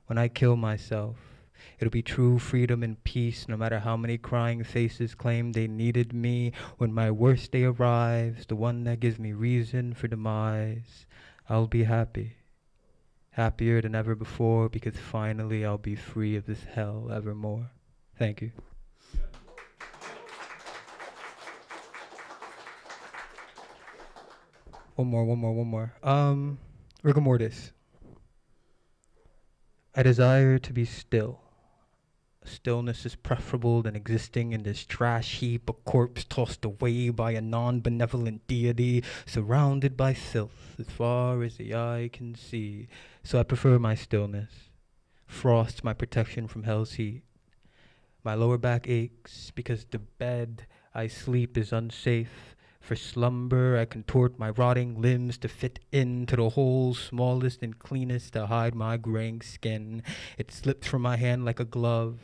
When I kill myself, it'll be true freedom and peace, no matter how many crying faces claim they needed me. When my worst day arrives, the one that gives me reason for demise, I'll be happy. Happier than ever before, because finally I'll be free of this hell evermore. Thank you. One more. Rigor mortis. I desire to be still. Stillness is preferable than existing in this trash heap, a corpse tossed away by a non-benevolent deity, surrounded by filth as far as the eye can see. So I prefer my stillness. Frost my protection from hell's heat. My lower back aches because the bed I sleep is unsafe. For slumber, I contort my rotting limbs to fit into the hole smallest and cleanest to hide my graying skin. It slips from my hand like a glove.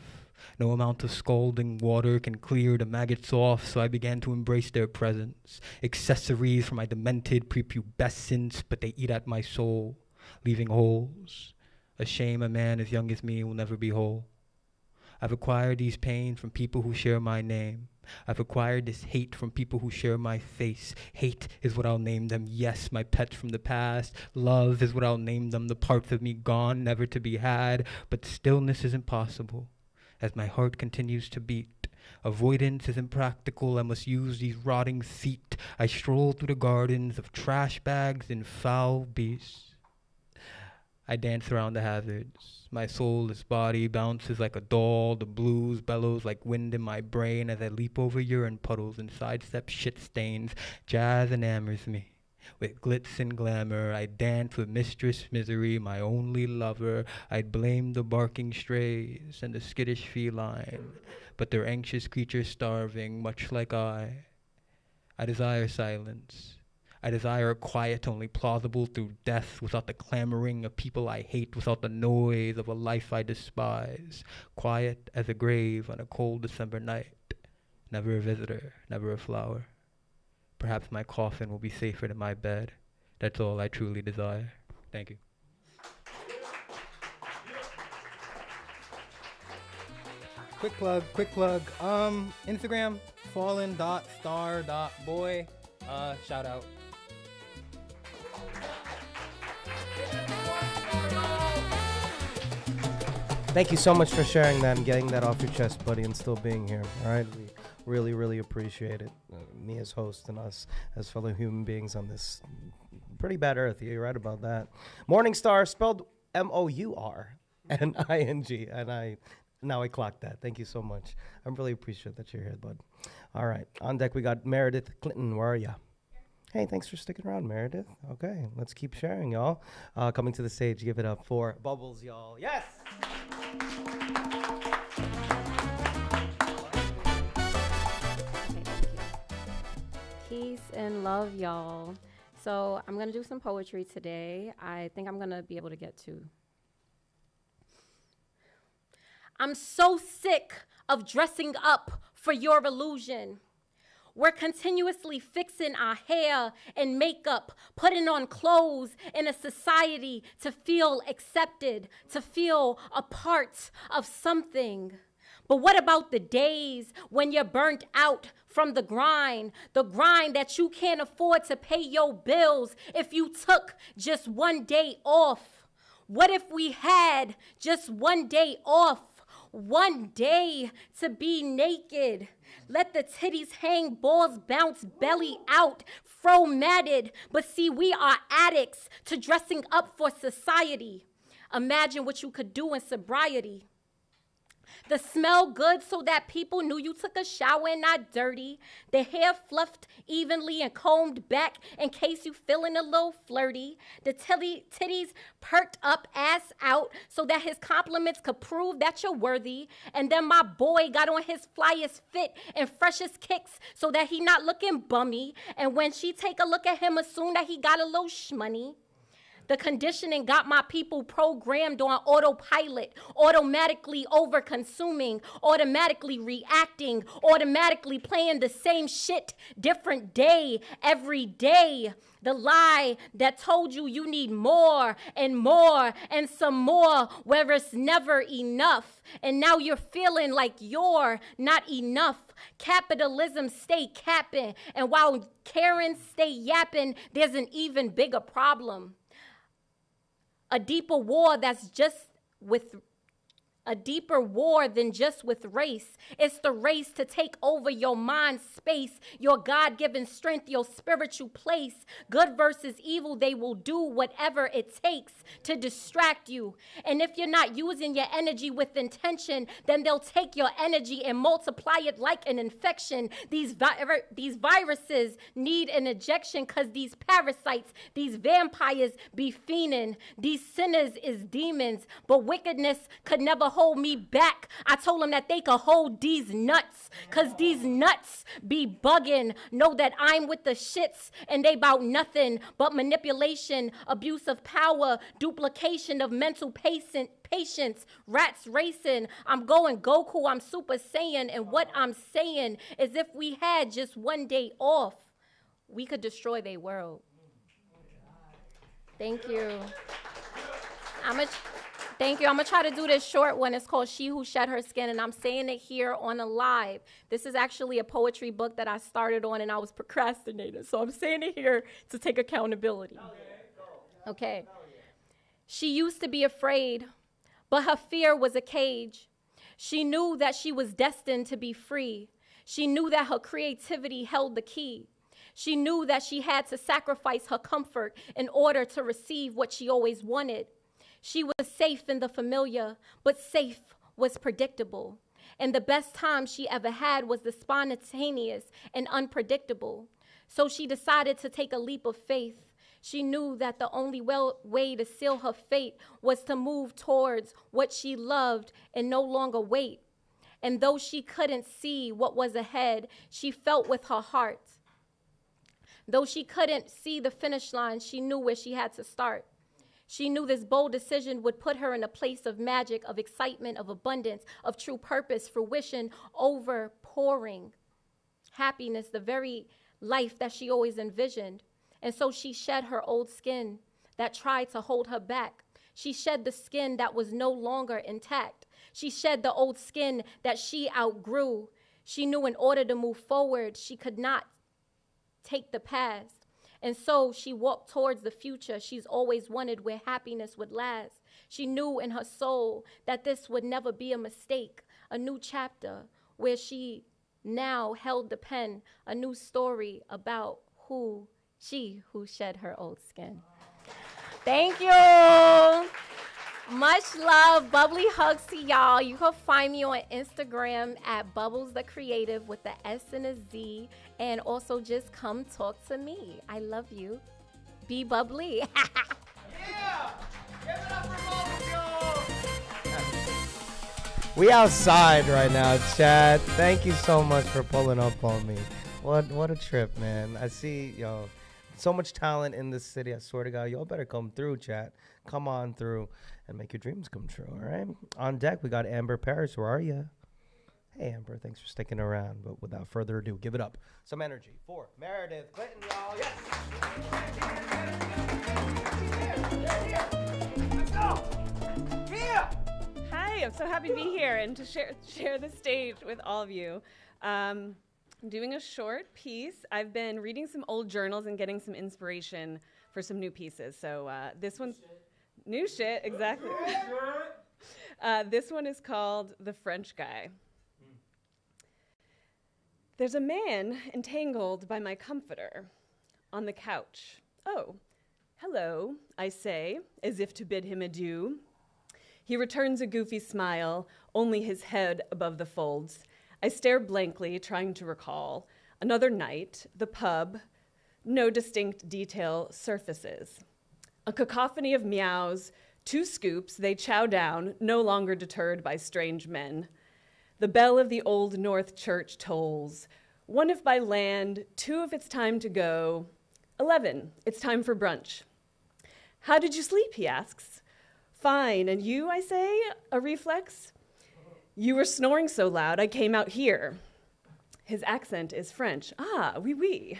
No amount of scalding water can clear the maggots off, so I began to embrace their presence. Accessories for my demented prepubescence, but they eat at my soul, leaving holes. A shame a man as young as me will never be whole. I've acquired these pains from people who share my name. I've acquired this hate from people who share my face. Hate is what I'll name them, yes, my pets from the past. Love is what I'll name them, the parts of me gone, never to be had. But stillness is impossible, as my heart continues to beat. Avoidance is impractical, I must use these rotting feet. I stroll through the gardens of trash bags and foul beasts. I dance around the hazards. My soulless body bounces like a doll. The blues bellows like wind in my brain as I leap over urine puddles and sidestep shit stains. Jazz enamors me. With glitz and glamour, I dance with Mistress Misery, my only lover. I'd blame the barking strays and the skittish feline, but they're anxious creatures starving, much like I. I desire silence. I desire a quiet only plausible through death, without the clamoring of people I hate, without the noise of a life I despise. Quiet as a grave on a cold December night. Never a visitor, never a flower. Perhaps my coffin will be safer than my bed. That's all I truly desire. Thank you. Quick plug. Instagram, fallen.star.boy. Shout out. Thank you so much for sharing that and getting that off your chest, buddy, and still being here. All right, we really, really appreciate it. Me as host and us as fellow human beings on this pretty bad earth. You're right about that. Morningstar, spelled Mourning, and now I clocked that. Thank you so much. I really appreciate that you're here, bud. All right, on deck we got Meredith Clinton. Where are ya? Hey, thanks for sticking around, Meredith. Okay, let's keep sharing, y'all. Coming to the stage, give it up for Bubbles, y'all. Yes! Peace and love, y'all. So I'm going to do some poetry today. I think I'm going to be able to get to. I'm so sick of dressing up for your illusion. We're continuously fixing our hair and makeup, putting on clothes in a society to feel accepted, to feel a part of something. But what about the days when you're burnt out from the grind that you can't afford to pay your bills if you took just one day off? What if we had just one day off? one day to be naked. Let the titties hang, balls bounce, belly out, fro matted. But see, we are addicts to dressing up for society. Imagine what you could do in sobriety. The smell good so that people knew you took a shower and not dirty. The hair fluffed evenly and combed back in case you feeling a little flirty. The titties perked up, ass out, so that his compliments could prove that you're worthy. And then my boy got on his flyest fit and freshest kicks so that he not looking bummy. And when she take a look at him, assume that he got a little shmoney. The conditioning got my people programmed on autopilot, automatically over-consuming, automatically reacting, automatically playing the same shit, different day, every day. The lie that told you you need more and more and some more, where it's never enough. And now you're feeling like you're not enough. Capitalism stay capping, and while Karens stay yapping, there's an even bigger problem. A deeper war than just with race. It's the race to take over your mind space, your God-given strength, your spiritual place. Good versus evil, they will do whatever it takes to distract you. And if you're not using your energy with intention, then they'll take your energy and multiply it like an infection. These viruses need an ejection because these parasites, these vampires be fiending. These sinners is demons, but wickedness could never hold me back. I told them that they could hold these nuts, because these nuts be bugging. Know that I'm with the shits and they bout nothing but manipulation, abuse of power, duplication of mental patience, rats racing. I'm going Goku, I'm Super Saiyan, and what I'm saying is if we had just one day off, we could destroy their world. Thank you. Thank you. I'm going to try to do this short one. It's called She Who Shed Her Skin, and I'm saying it here on a live. This is actually a poetry book that I started on, and I was procrastinating. So I'm saying it here to take accountability. Okay. She used to be afraid, but her fear was a cage. She knew that she was destined to be free. She knew that her creativity held the key. She knew that she had to sacrifice her comfort in order to receive what she always wanted. She was safe in the familiar, but safe was predictable. And the best time she ever had was the spontaneous and unpredictable. So she decided to take a leap of faith. She knew that the only way to seal her fate was to move towards what she loved and no longer wait. And though she couldn't see what was ahead, she felt with her heart. Though she couldn't see the finish line, she knew where she had to start. She knew this bold decision would put her in a place of magic, of excitement, of abundance, of true purpose, fruition, overpouring, happiness, the very life that she always envisioned. And so she shed her old skin that tried to hold her back. She shed the skin that was no longer intact. She shed the old skin that she outgrew. She knew in order to move forward, she could not take the past. And so she walked towards the future she's always wanted, where happiness would last. She knew in her soul that this would never be a mistake, a new chapter where she now held the pen, a new story about she who shed her old skin. Thank you. Much love, bubbly hugs to y'all. You can find me on Instagram at Bubbles the Creative with the S and a Z, and also just come talk to me. I love you. Be bubbly. Yeah! Give it up for Bubbles, y'all! We outside right now, Chad. Thank you so much for pulling up on me. What a trip, man. I see, so much talent in this city. I swear to God, y'all better come through, Chad. Come on through and make your dreams come true, all right? On deck, we got Amber Paris. Where are you? Hey, Amber, thanks for sticking around. But without further ado, give it up. Some energy for Meredith Clinton, y'all. Yes! Let's go! Yeah! Hi, I'm so happy to be here and to share the stage with all of you. I'm doing a short piece. I've been reading some old journals and getting some inspiration for some new pieces. So this one's new shit, exactly. This one is called The French Guy. There's a man entangled by my comforter on the couch. Oh, hello, I say, as if to bid him adieu. He returns a goofy smile, only his head above the folds. I stare blankly, trying to recall. Another night, the pub, no distinct detail surfaces. A cacophony of meows, 2 scoops, they chow down, no longer deterred by strange men. The bell of the Old North Church tolls. 1 if by land, 2 if it's time to go. 11, it's time for brunch. How did you sleep, he asks. Fine, and you, I say, a reflex? You were snoring so loud, I came out here. His accent is French. Ah, oui, oui.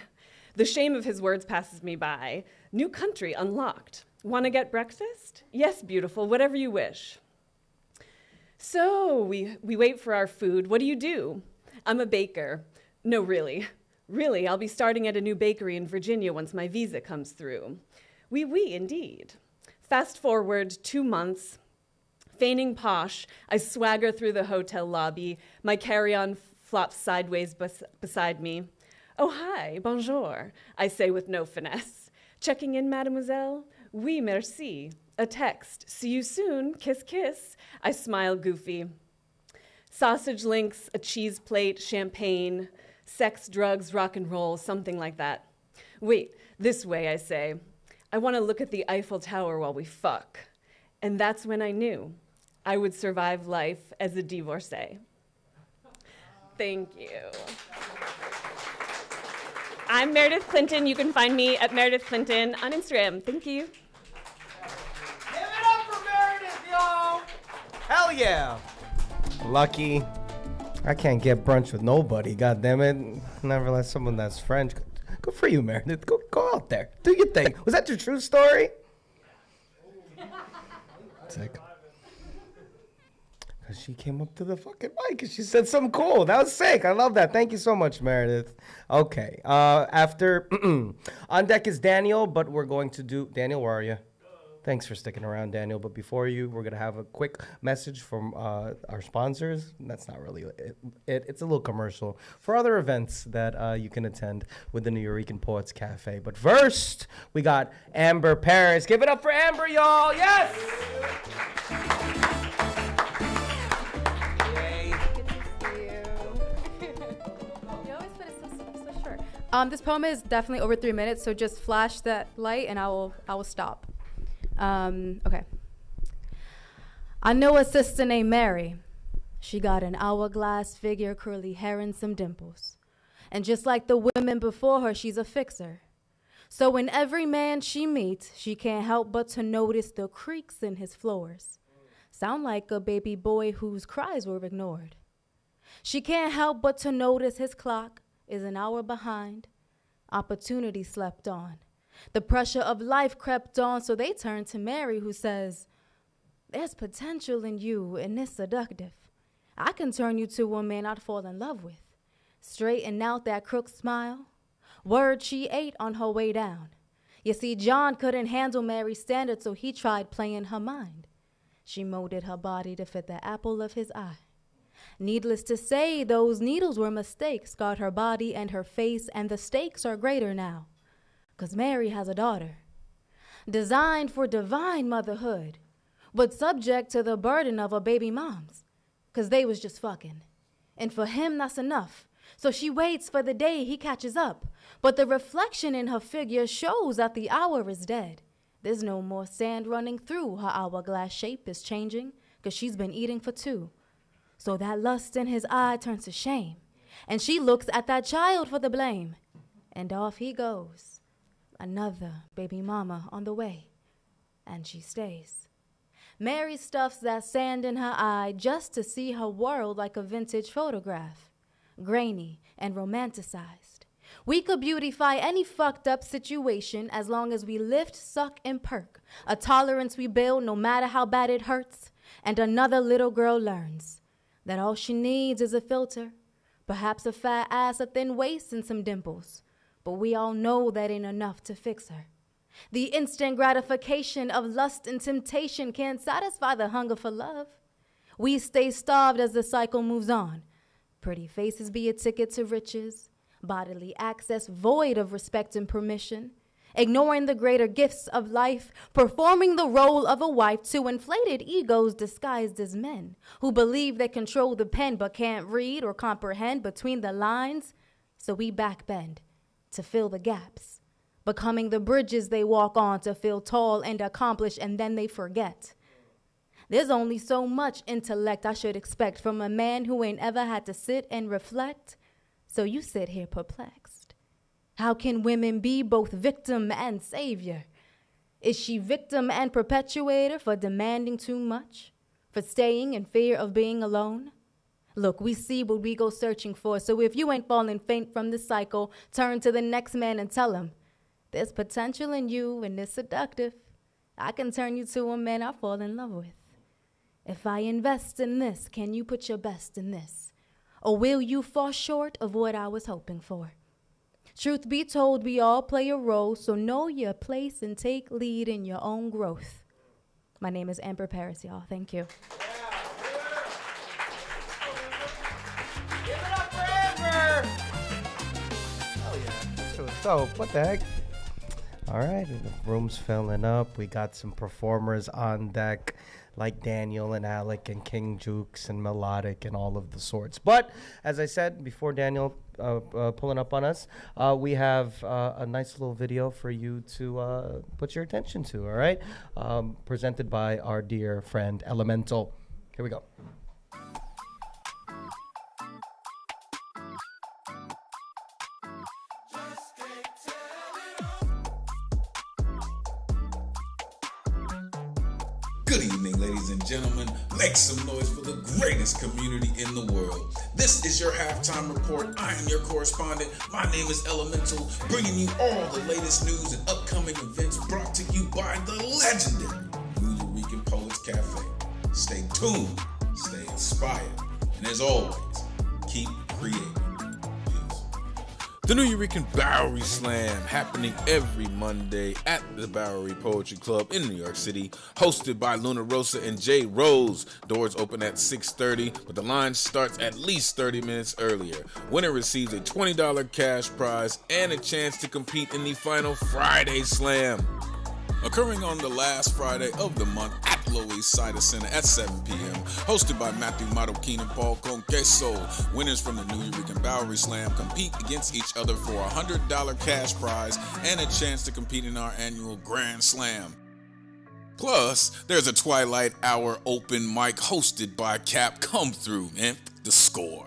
The shame of his words passes me by. New country unlocked. Want to get breakfast? Yes, beautiful, whatever you wish. So we wait for our food. What do you do? I'm a baker. No, really. Really, I'll be starting at a new bakery in Virginia once my visa comes through. Oui, oui, indeed. Fast forward 2 months. Feigning posh, I swagger through the hotel lobby. My carry-on flops sideways beside me. Oh, hi, bonjour, I say with no finesse. Checking in, mademoiselle? Oui, merci. A text. See you soon. Kiss, kiss. I smile goofy. Sausage links, a cheese plate, champagne, sex, drugs, rock and roll, something like that. Wait, this way, I say. I want to look at the Eiffel Tower while we fuck. And that's when I knew I would survive life as a divorcee. Thank you. I'm Meredith Clinton. You can find me at Meredith Clinton on Instagram. Thank you. Give it up for Meredith, y'all! Hell yeah! Lucky. I can't get brunch with nobody, goddammit. Never let someone that's French. Good for you, Meredith. Go out there. Do your thing. Was that your true story? Sick. Because she came up to the fucking mic and she said something cool. That was sick. I love that. Thank you so much, Meredith. Okay. After on deck is Daniel, but we're going to do Daniel. Where are you? Thanks for sticking around, Daniel. But before you, we're gonna have a quick message from our sponsors. That's not really it. It's a little commercial for other events that you can attend with the Nuyorican Poets Cafe. But first, we got Amber Paris. Give it up for Amber, y'all. Yes. This poem is definitely over 3 minutes, so just flash that light and I will stop. Okay. I know a sister named Mary. She got an hourglass figure, curly hair, and some dimples. And just like the women before her, she's a fixer. So in every man she meets, she can't help but to notice the creaks in his floors. Sound like a baby boy whose cries were ignored. She can't help but to notice his clock is an hour behind. Opportunity slept on. The pressure of life crept on, so they turned to Mary, who says, there's potential in you, and it's seductive. I can turn you to a man I'd fall in love with. Straighten out that crook smile. Word she ate on her way down. You see, John couldn't handle Mary's standards, so he tried playing her mind. She molded her body to fit the apple of his eye. Needless to say, those needles were mistakes, scarred her body and her face, and the stakes are greater now. 'Cause Mary has a daughter, designed for divine motherhood, but subject to the burden of a baby mom's, 'cause they was just fucking. And for him, that's enough. So she waits for the day he catches up, but the reflection in her figure shows that the hour is dead. There's no more sand running through, her hourglass shape is changing, 'cause she's been eating for 2. So that lust in his eye turns to shame, and she looks at that child for the blame, and off he goes. Another baby mama on the way, and she stays. Mary stuffs that sand in her eye just to see her world like a vintage photograph, grainy and romanticized. We could beautify any fucked up situation as long as we lift, suck, and perk, a tolerance we build no matter how bad it hurts. And another little girl learns that all she needs is a filter, perhaps a fat ass, a thin waist, and some dimples. But we all know that ain't enough to fix her. The instant gratification of lust and temptation can't satisfy the hunger for love. We stay starved as the cycle moves on. Pretty faces be a ticket to riches. Bodily access void of respect and permission. Ignoring the greater gifts of life, performing the role of a wife to inflated egos disguised as men who believe they control the pen but can't read or comprehend between the lines. So we backbend to fill the gaps, becoming the bridges they walk on to feel tall and accomplished, and then they forget. There's only so much intellect I should expect from a man who ain't ever had to sit and reflect. So you sit here perplexed. How can women be both victim and savior? Is she victim and perpetuator for demanding too much? For staying in fear of being alone? Look, we see what we go searching for, so if you ain't falling faint from this cycle, turn to the next man and tell him, there's potential in you and it's seductive. I can turn you to a man I fall in love with. If I invest in this, can you put your best in this? Or will you fall short of what I was hoping for? Truth be told, we all play a role, so know your place and take lead in your own growth. My name is Amber Paris, y'all. Thank you. Give it up for Amber! Hell yeah. This was dope. What the heck? All right, the room's filling up. We got some performers on deck, like Daniel and Alec and King Jukes and Melodic and all of the sorts. But as I said before, Daniel pulling up on us, we have a nice little video for you to put your attention to, all right? Presented by our dear friend Elemental. Here we go. Good evening, ladies and gentlemen. Make some noise for the greatest community in the world. This is your halftime report. I am your correspondent. My name is Elemental, bringing you all the latest news and upcoming events brought to you by the legendary Nuyorican Poets Cafe. Stay tuned, stay inspired, and as always, keep creating. The Nuyorican Bowery Slam, happening every Monday at the Bowery Poetry Club in New York City, hosted by Luna Rosa and Jay Rose. Doors open at 6:30, but the line starts at least 30 minutes earlier. Winner receives a $20 cash prize and a chance to compete in the final Friday Slam. Occurring on the last Friday of the month at Loisaida Center at 7 p.m., hosted by Matthew Marroquin and Paul Conqueso. Winners from the Nuyorican Bowery Slam compete against each other for a $100 cash prize and a chance to compete in our annual Grand Slam. Plus, there's a Twilight Hour open mic hosted by Cap Come Through, man. The score.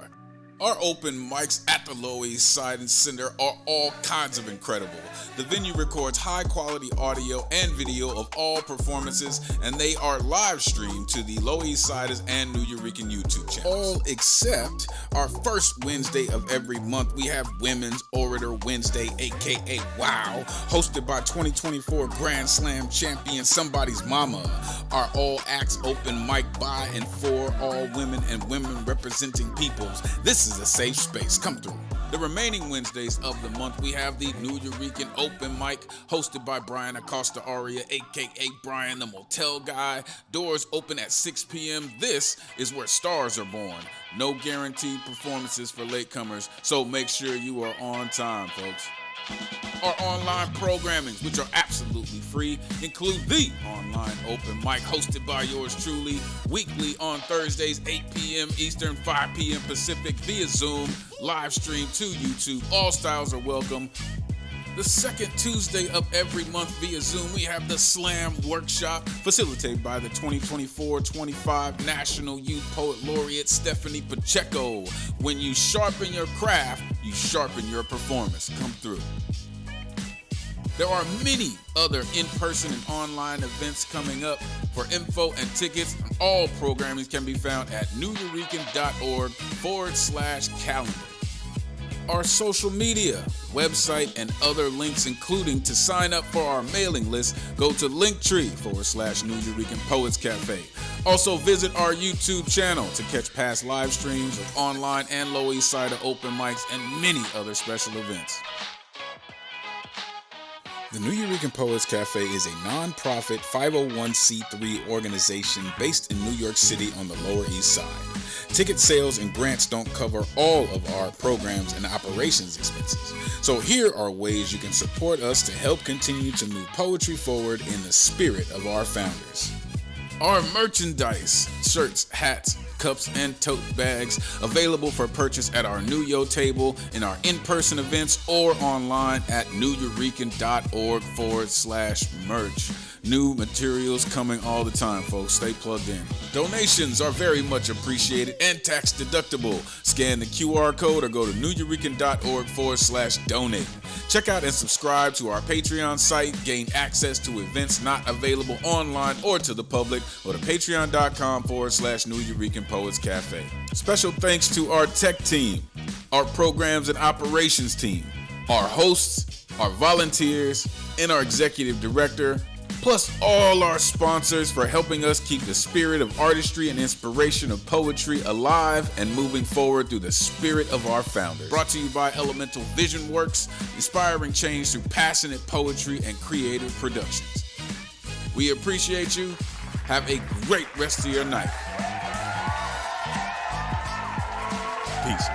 Our open mics at the Loisaida Center are all kinds of incredible. The venue records high-quality audio and video of all performances, and they are live streamed to the Loisaida's and Nuyorican YouTube channels. All except our first Wednesday of every month, we have Women's Orator Wednesday, aka WOW, hosted by 2024 Grand Slam champion Somebody's Mama. Our all-acts open mic by and for all women and women representing peoples. This is a safe space. Come through. The remaining Wednesdays of the month, we have the Nuyorican Open Mic, hosted by Brian Acosta Aria, aka Brian the Motel Guy. Doors open at 6 p.m. This is where stars are born. No guaranteed performances for latecomers, so make sure you are on time, folks. Our online programmings, which are absolutely free, include the online open mic hosted by yours truly, weekly on Thursdays, 8 p.m. Eastern, 5 p.m. Pacific via Zoom, live stream to YouTube. All styles are welcome. The second Tuesday of every month via Zoom, we have the Slam Workshop, facilitated by the 2024-25 National Youth Poet Laureate Stephanie Pacheco. When you sharpen your craft, you sharpen your performance. Come through. There are many other in-person and online events coming up. For info and tickets, all programming can be found at nuyorican.org/calendar. Our social media, website, and other links, including to sign up for our mailing list, go to linktree/Nuyorican Poets Cafe. Also visit our YouTube channel to catch past live streams of online and Loisaida open mics and many other special events. The Nuyorican Poets Cafe is a non-profit 501c3 organization based in New York City on the Lower East Side. Ticket sales and grants don't cover all of our programs and operations expenses. So here are ways you can support us to help continue to move poetry forward in the spirit of our founders. Our merchandise, shirts, hats, cups, and tote bags available for purchase at our Nuyo table, in our in-person events, or online at nuyorican.org/merch. New materials coming all the time, folks. Stay plugged in. Donations are very much appreciated and tax deductible. Scan the QR code or go to nuyorican.org/donate. Check out and subscribe to our Patreon site. Gain access to events not available online or to the public. Go to patreon.com/Nuyorican Poets Cafe. Special thanks to our tech team, our programs and operations team, our hosts, our volunteers, and our executive director, plus all our sponsors for helping us keep the spirit of artistry and inspiration of poetry alive and moving forward through the spirit of our founders. Brought to you by Elemental Vision Works, inspiring change through passionate poetry and creative productions. We appreciate you. Have a great rest of your night. Peace.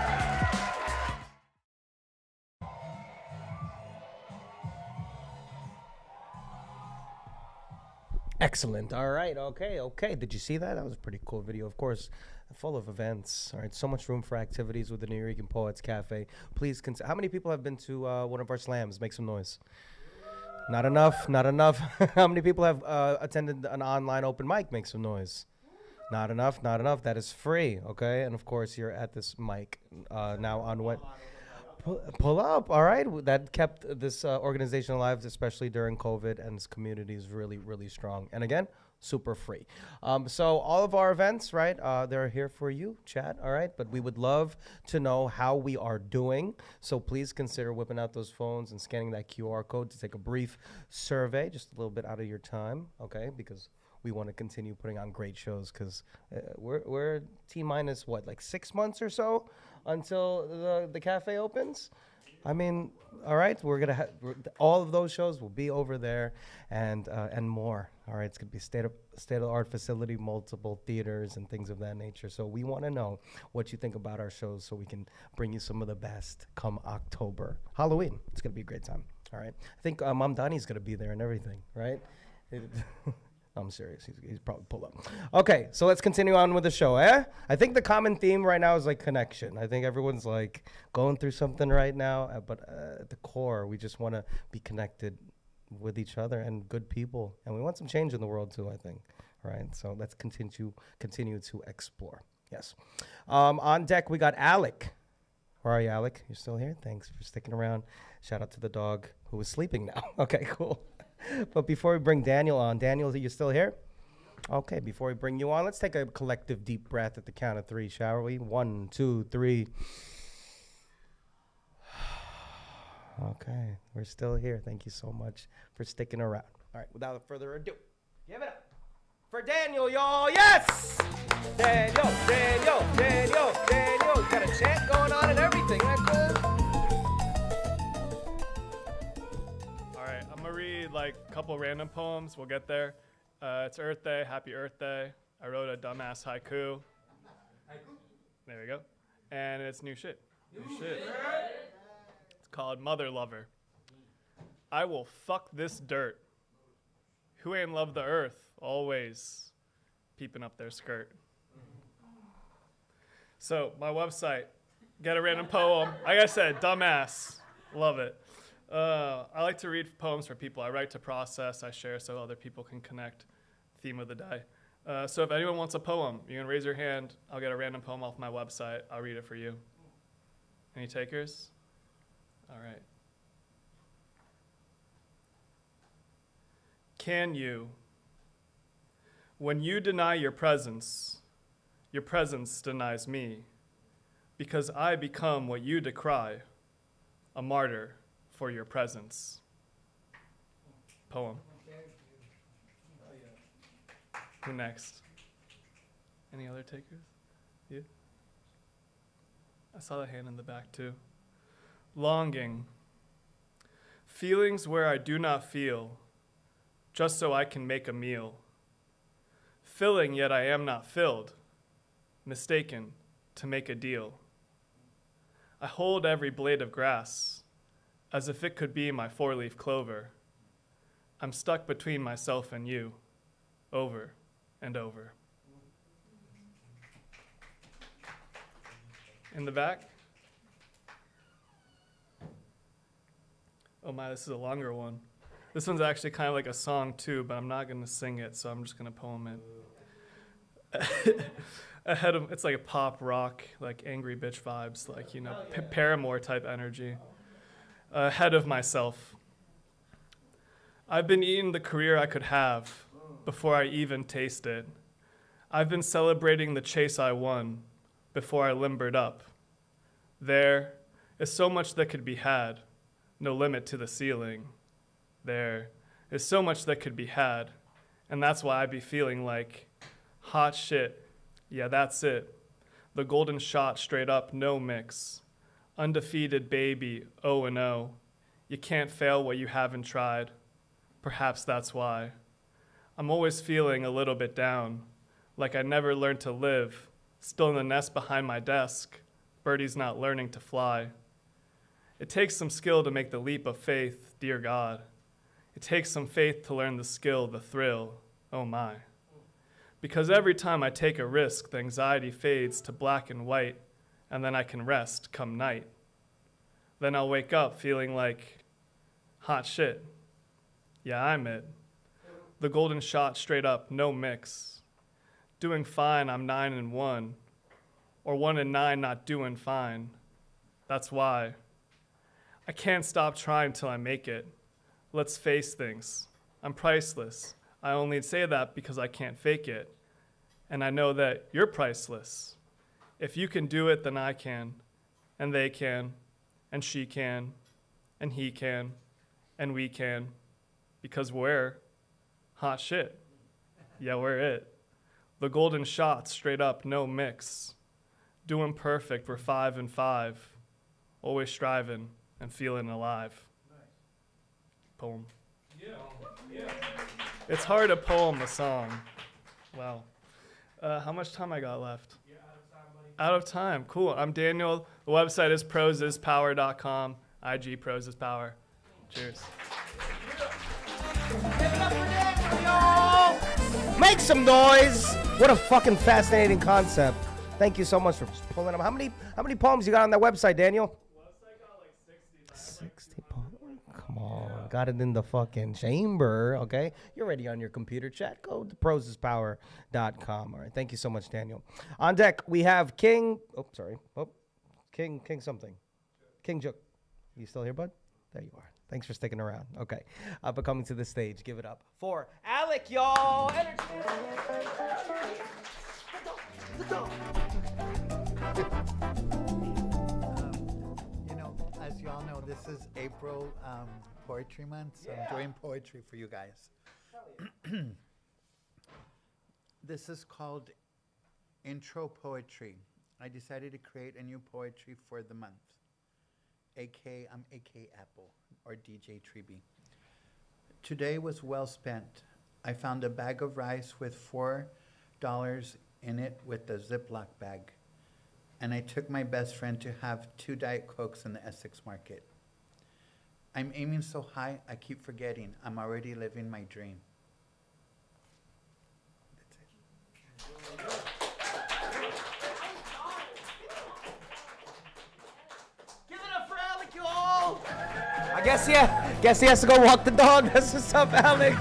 Excellent. All right. Okay. Did you see that? That was a pretty cool video. Of course, full of events. All right. So much room for activities with the Nuyorican Poets Cafe. Please how many people have been to one of our slams? Make some noise. Not enough. How many people have attended an online open mic? Make some noise. Not enough. That is free. Okay. And of course, you're at this mic now on what? Pull up, all right. That kept this organization alive, especially during COVID, and this community is really, really strong. And again, super free. So all of our events, right, they're here for you, chat, all right? But we would love to know how we are doing. So please consider whipping out those phones and scanning that QR code to take a brief survey, just a little bit out of your time, okay? Because we want to continue putting on great shows because we're T-minus, what, like 6 months or so until the cafe opens? I mean, all right, we're going to all of those shows will be over there and more. All right, it's going to be state-of-the-art facility, multiple theaters and things of that nature. So we want to know what you think about our shows so we can bring you some of the best come October. Halloween, it's going to be a great time. All right, I think Mom Donnie's going to be there and everything, right? I'm serious. He's probably pulled up. Okay, so let's continue on with the show, eh? I think the common theme right now is like connection. I think everyone's like going through something right now, but at the core, we just want to be connected with each other and good people, and we want some change in the world too, I think. Right? So let's continue to explore. Yes. On deck, we got Alec. Where are you, Alec? You're still here? Thanks for sticking around. Shout out to the dog who is sleeping now. Okay, cool. But before we bring Daniel on, Daniel, are you still here? Okay, before we bring you on, let's take a collective deep breath at the count of 3, shall we? 1, 2, 3. Okay, we're still here. Thank you so much for sticking around. All right, without further ado, give it up for Daniel, y'all. Yes! Daniel. Got a chant going on and everything. Isn't that cool? I'm gonna read like a couple random poems. We'll get there. It's Earth Day. Happy Earth Day. I wrote a dumbass haiku. There we go. And it's new shit. It's called Mother Lover. I will fuck this dirt. Who ain't love the earth? Always peeping up their skirt. So my website, get a random poem. Like I said, dumbass. Love it. I like to read poems for people. I write to process, I share so other people can connect. Theme of the day. So if anyone wants a poem, you can raise your hand. I'll get a random poem off my website. I'll read it for you. Any takers? All right. Can you, when you deny your presence denies me, because I become what you decry, a martyr for your presence. Poem. Who next? Any other takers? You? I saw the hand in the back too. Longing. Feelings where I do not feel, just so I can make a meal. Filling, yet I am not filled, mistaken to make a deal. I hold every blade of grass, as if it could be my four-leaf clover. I'm stuck between myself and you, over and over. In the back? Oh my, this is a longer one. This one's actually kind of like a song too, but I'm not gonna sing it, so I'm just gonna poem it. Ahead of, it's like a pop rock, like angry bitch vibes, like, you know, Paramore type energy. Ahead of myself. I've been eating the career I could have before I even taste it. I've been celebrating the chase I won before I limbered up. There is so much that could be had, no limit to the ceiling. There is so much that could be had, and that's why I be feeling like hot shit. Yeah, that's it. The golden shot straight up, no mix. Undefeated baby, 0-0. You can't fail what you haven't tried. Perhaps that's why. I'm always feeling a little bit down, like I never learned to live, still in the nest behind my desk, birdie's not learning to fly. It takes some skill to make the leap of faith, dear God. It takes some faith to learn the skill, the thrill, oh my. Because every time I take a risk, the anxiety fades to black and white, and then I can rest come night. Then I'll wake up feeling like hot shit. Yeah, I'm it. The golden shot straight up, no mix. Doing fine, I'm 9-1. Or 1-9, not doing fine. That's why. I can't stop trying till I make it. Let's face things. I'm priceless. I only say that because I can't fake it. And I know that you're priceless. If you can do it, then I can. And they can. And she can. And he can. And we can. Because we're hot shit. Yeah, we're it. The golden shot, straight up, no mix. Doing perfect, we're 5-5. Always striving and feeling alive. Poem. Yeah. It's hard to poem a song. Wow. How much time I got left? You're out of time, buddy. Out of time. Cool. I'm Daniel. The website is prosispower.com. IG prosispower. Cheers. Make some noise! What a fucking fascinating concept. Thank you so much for pulling them. How many poems you got on that website, Daniel? Website got like 60 poems. Come on, got it in the fucking chamber, okay? You're ready on your computer chat. Go to prosispower.com. All right, thank you so much, Daniel. On deck, we have King something. King Juk. You still here, bud? There you are. Thanks for sticking around. Okay. But coming to the stage, give it up for Alec, y'all. Energy. As you all know, this is April Poetry Month, so I'm doing poetry for you guys. This is called Intro Poetry. I decided to create a new poetry for the month. I'm AK Apple, or DJ Treeby. Today was well spent. I found a bag of rice with $4 in it with a Ziploc bag. And I took my best friend to have 2 Diet Cokes in the Essex Market. I'm aiming so high, I keep forgetting I'm already living my dream. That's it. I guess he has to go walk the dog. That's what's up, Alec.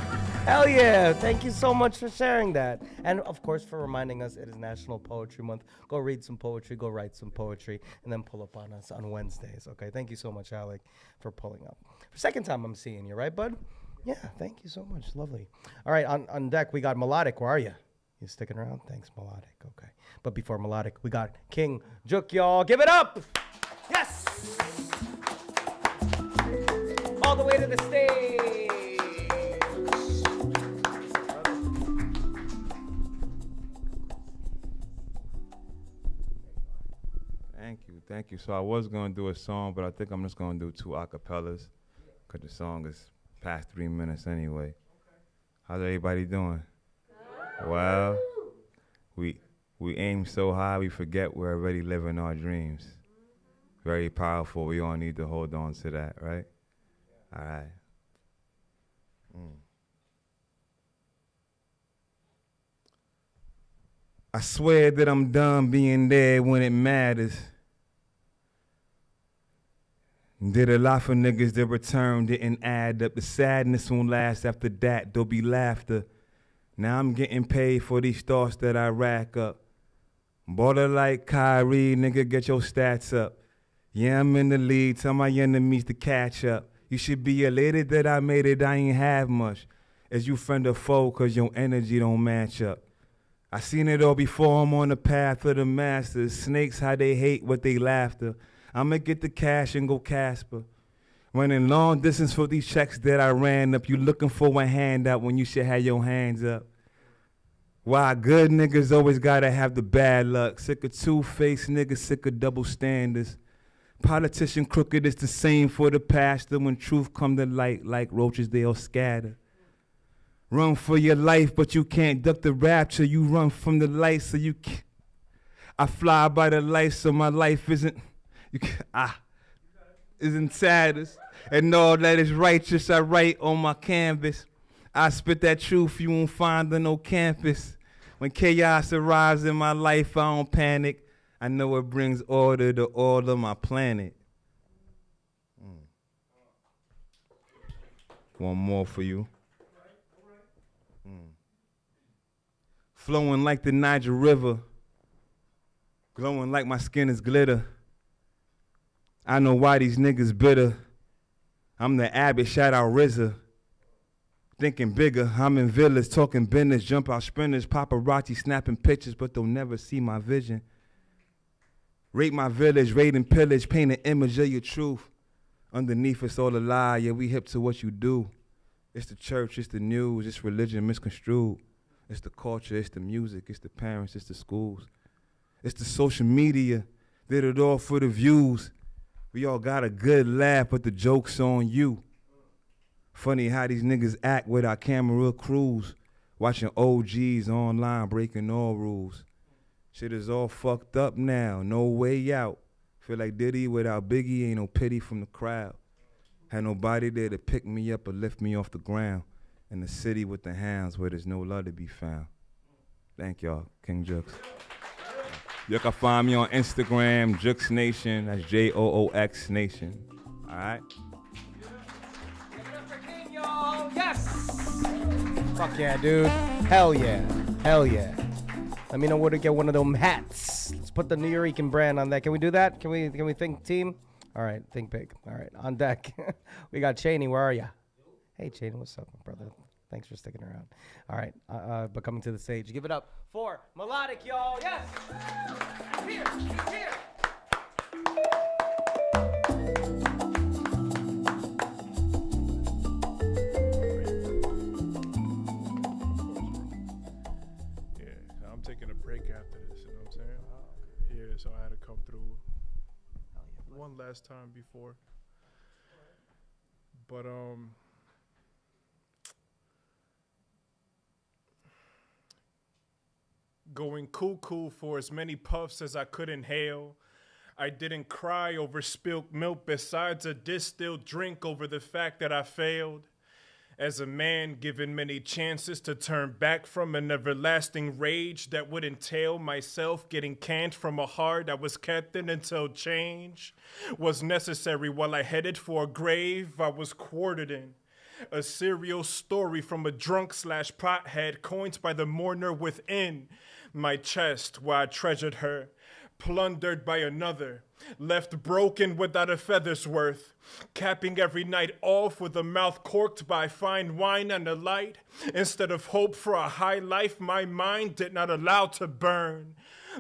Hell yeah. Thank you so much for sharing that. And of course for reminding us it is National Poetry Month. Go read some poetry, go write some poetry, and then pull up on us on Wednesdays. Okay, thank you so much, Alec, for pulling up. For second time I'm seeing you, right, bud? Yeah, thank you so much. Lovely. All right, on deck we got Melodic. Where are you? You sticking around? Thanks, Melodic. Okay. But before Melodic, we got King Juk, y'all. Give it up! Yes! All the way to the stage. Thank you. So I was going to do a song, but I think I'm just going to do 2 acapellas because the song is past 3 minutes anyway. How's everybody doing? Well, we aim so high we forget we're already living our dreams. Very powerful. We all need to hold on to that, right? All right. I swear that I'm done being there when it matters. Did a lot for niggas that return didn't add up. The sadness won't last after that. There'll be laughter. Now I'm getting paid for these thoughts that I rack up. Baller like Kyrie, nigga, get your stats up. Yeah, I'm in the lead. Tell my enemies to catch up. You should be elated that I made it. I ain't have much. As you friend or foe, cause your energy don't match up. I seen it all before. I'm on the path of the masters. Snakes, how they hate what they laughter. I'ma get the cash and go Casper. Running long distance for these checks that I ran up. You looking for a handout when you should have your hands up. Why good niggas always gotta have the bad luck. Sick of two-faced niggas, sick of double standards. Politician crooked is the same for the pastor. When truth come to light, like roaches, they all scatter. Run for your life, but you can't duck the rapture. You run from the light, so you can't. I fly by the light, so my life isn't saddest. And all that is righteous, I write on my canvas. I spit that truth you won't find on no campus. When chaos arrives in my life, I don't panic. I know it brings order to all of my planet. One more for you. Flowing like the Niger River. Glowing like my skin is glitter. I know why these niggas bitter. I'm the Abbott, shout out RZA. Thinking bigger, I'm in villas, talking business, jump out sprinters, paparazzi snapping pictures, but they'll never see my vision. Rape my village, raid and pillage, paint an image of your truth. Underneath it's all a lie, yeah, we hip to what you do. It's the church, it's the news, it's religion misconstrued. It's the culture, it's the music, it's the parents, it's the schools. It's the social media, did it all for the views. We all got a good laugh, but the joke's on you. Funny how these niggas act with our camera crews, watching OGs online breaking all rules. Shit is all fucked up now, no way out. Feel like Diddy without Biggie, ain't no pity from the crowd. Had nobody there to pick me up or lift me off the ground. In the city with the hounds where there's no love to be found. Thank y'all, King Jux. You can find me on Instagram, Jux Nation, that's Joox Nation. All right? Yes! Fuck yeah, dude. Hell yeah. Hell yeah. Let me know where to get one of them hats. Let's put the Nuyorican brand on that. Can we do that? Can we think team? All right, think big. All right, on deck. We got Cheney. Where are you? Hey, Cheney, what's up, brother? Thanks for sticking around. All right, but coming to the stage. Give it up for Melodic, y'all. Yes! He's here. He's here. I'm taking a break after this, you know what I'm saying? Yeah, so I had to come through one last time before. But going cuckoo for as many puffs as I could inhale. I didn't cry over spilt milk besides a distilled drink over the fact that I failed. As a man given many chances to turn back from an everlasting rage that would entail myself getting canned from a heart I was kept in until change was necessary while I headed for a grave I was quartered in. A serial story from a drunk/pothead coined by the mourner within my chest where I treasured her. Plundered by another, left broken without a feather's worth, capping every night off with a mouth corked by fine wine and a light. Instead of hope for a high life, my mind did not allow to burn.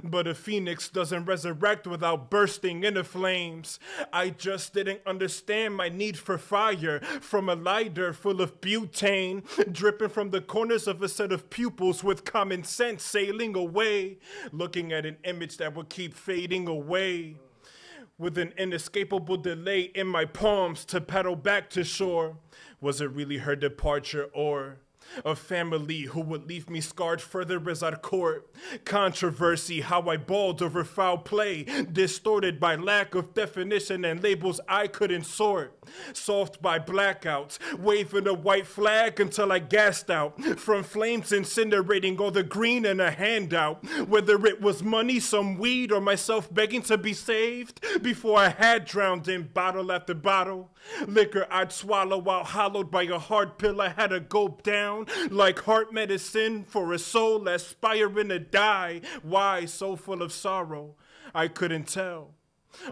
But a phoenix doesn't resurrect without bursting into flames. I just didn't understand my need for fire from a lighter full of butane, dripping from the corners of a set of pupils with common sense sailing away, looking at an image that would keep fading away. with an inescapable delay in my palms to paddle back to shore. Was it really her departure or a family who would leave me scarred further as I'd court? Controversy, how I bawled over foul play, distorted by lack of definition and labels I couldn't sort. Soft by blackouts, waving a white flag until I gassed out, from flames incinerating all the green in a handout. Whether it was money, some weed, or myself begging to be saved, before I had drowned in bottle after bottle. Liquor I'd swallow out, hollowed by a hard pill I had to gulp down, like heart medicine for a soul aspiring to die. Why so full of sorrow? I couldn't tell.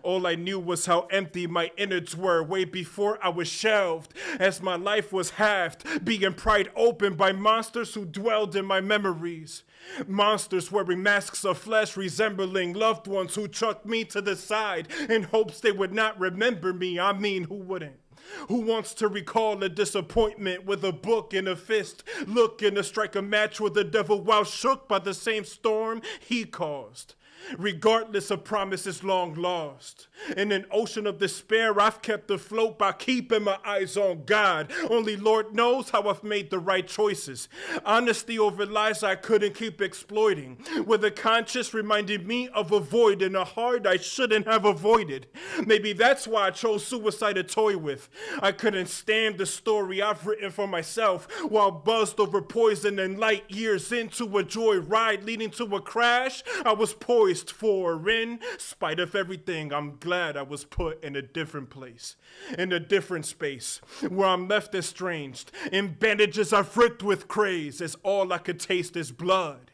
All I knew was how empty my innards were way before I was shelved, as my life was halved, being pried open by monsters who dwelled in my memories. Monsters wearing masks of flesh resembling loved ones who chucked me to the side in hopes they would not remember me. I mean, who wouldn't? Who wants to recall a disappointment with a book in a fist, looking to strike a match with the devil while shook by the same storm he caused? Regardless of promises long lost, in an ocean of despair I've kept afloat by keeping my eyes on God. Only Lord knows how I've made the right choices. Honesty over lies I couldn't keep exploiting, with a conscience reminding me of avoiding a heart I shouldn't have avoided. Maybe that's why I chose suicide to toy with. I couldn't stand the story I've written for myself, while buzzed over poison and light years into a joy ride leading to a crash I was poised for. In spite of everything, I'm glad I was put in a different place, in a different space, where I'm left estranged, in bandages I've ripped with craze, as all I could taste is blood.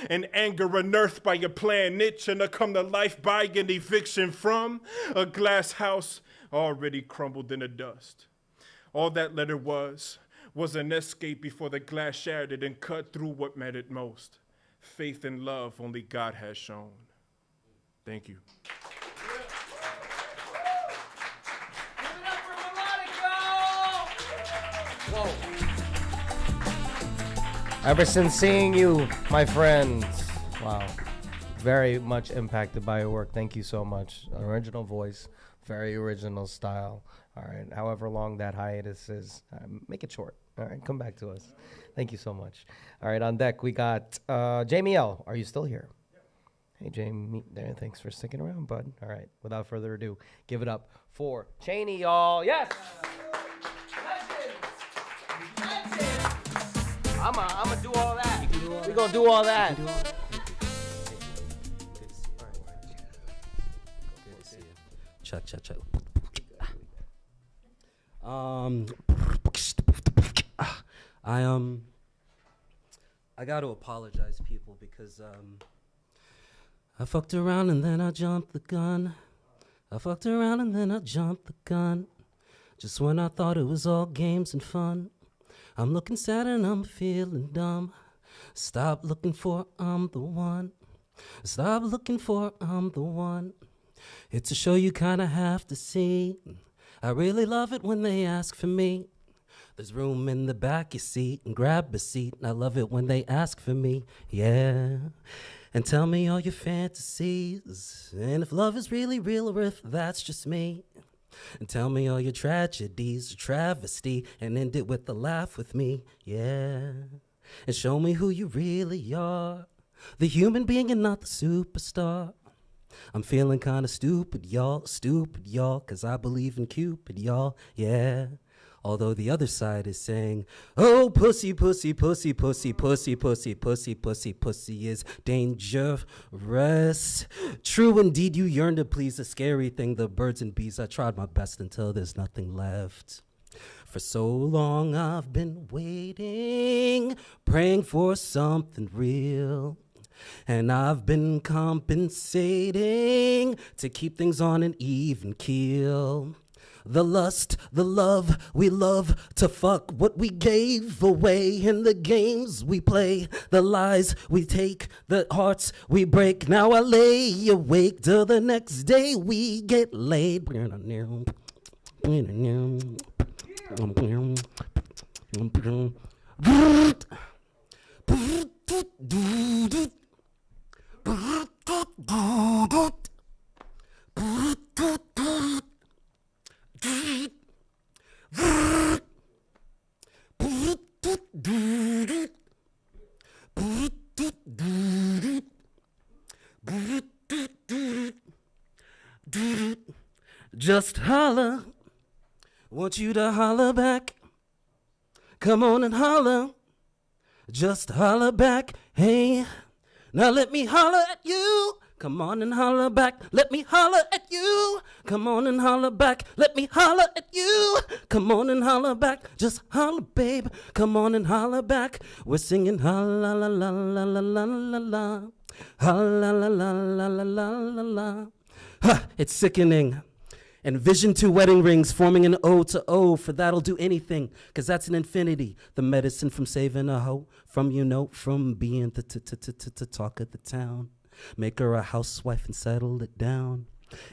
And anger unearthed by a planned niche, and a come to life by an eviction from a glass house already crumbled into dust. All that letter was an escape before the glass shattered and cut through what mattered most. Faith and love only God has shown. Thank you. Ever since seeing you, my friends. Wow. Very much impacted by your work. Thank you so much. Original voice, very original style. All right. However long that hiatus is, make it short. All right. Come back to us. Thank you so much. All right. On deck, we got Jamie L. Are you still here? Hey, Jamie, there. Thanks for sticking around, bud. All right. Without further ado, give it up for Cheney, y'all. Yes. I'm gonna do all that. We're gonna do all that. Check. I got to apologize, people, because I fucked around and then I jumped the gun. Just when I thought it was all games and fun. I'm looking sad and I'm feeling dumb. Stop looking for I'm the one. It's a show you kinda have to see. I really love it when they ask for me. There's room in the back, you see, and grab a seat. I love it when they ask for me, yeah. And tell me all your fantasies, and if love is really real or if that's just me. And tell me all your tragedies, travesty, and end it with a laugh with me, yeah. And show me who you really are, the human being and not the superstar. I'm feeling kinda stupid, y'all, cause I believe in Cupid, y'all, yeah. Although the other side is saying, oh, pussy is dangerous. True indeed, you yearn to please a scary thing, the birds and bees. I tried my best until there's nothing left. For so long I've been waiting, praying for something real. And I've been compensating to keep things on an even keel. The lust, the love, we love to fuck what we gave away in the games we play, the lies we take, the hearts we break. Now I lay awake till the next day we get laid. Just holler. Want you to holler back. Come on and holler. Just holler back. Hey, now let me holler at you. Come on and holler back. Let me holler at you. Come on and holler back. Let me holler at you. Come on and holler back. Just holler, babe. Come on and holler back. We're singing holla la la la la la la la. Holla la la la la la la la. Ha, it's sickening. Envision two wedding rings forming an O to O, for that'll do anything, cause that's an infinity. The medicine from saving a hoe, from from being the talk of the town. Make her a housewife and settle it down.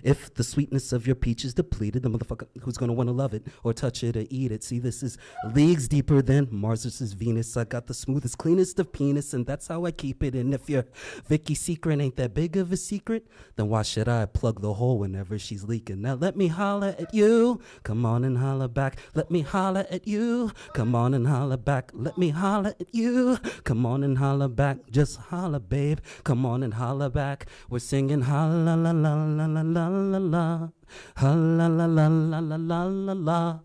If the sweetness of your peach is depleted, the motherfucker who's gonna wanna love it or touch it or eat it. See, this is leagues deeper than Mars versus Venus. I got the smoothest, cleanest of penis, and that's how I keep it. And if your Vicky's secret ain't that big of a secret, then why should I plug the hole whenever she's leaking? Now let me holler at you. Come on and holler back. Let me holler at you. Come on and holler back. Let me holler at you. Come on and holler back. Just holler, babe. Come on and holler back. We're singing holla la la la la la la la, ha la la la la la la la la.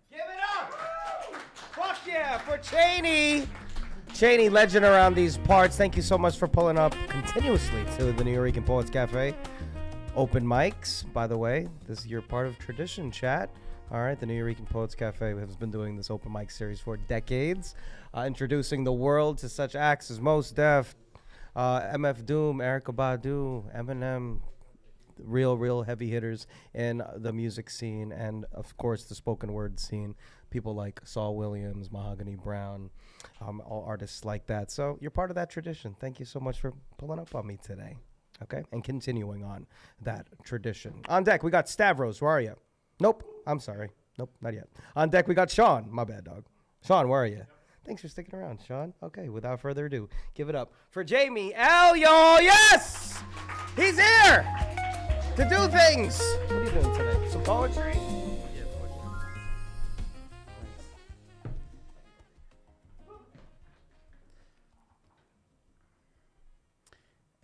Give it up! Fuck yeah for Cheney! Cheney, legend around these parts. Thank you so much for pulling up continuously to the Nuyorican Poets Cafe. Open mics, by the way. This is your part of tradition, chat. All right, the Nuyorican Poets Cafe has been doing this open mic series for decades, introducing the world to such acts as Mos Def, MF Doom, Erykah Badu, Eminem, real heavy hitters in the music scene, and of course the spoken word scene. People like Saul Williams, Mahogany Brown, all artists like that. So you're part of that tradition. Thank you so much for pulling up on me today. Okay, and continuing on that tradition. On deck, we got Stavros. Where are you? Nope. I'm sorry. Nope, not yet. On deck, we got Sean. My bad, dog. Sean, where are you? Thanks for sticking around, Sean. Okay, without further ado, give it up for Jamie L, y'all. Yes! He's here to do things. What are you doing today? Some poetry? Yeah, poetry.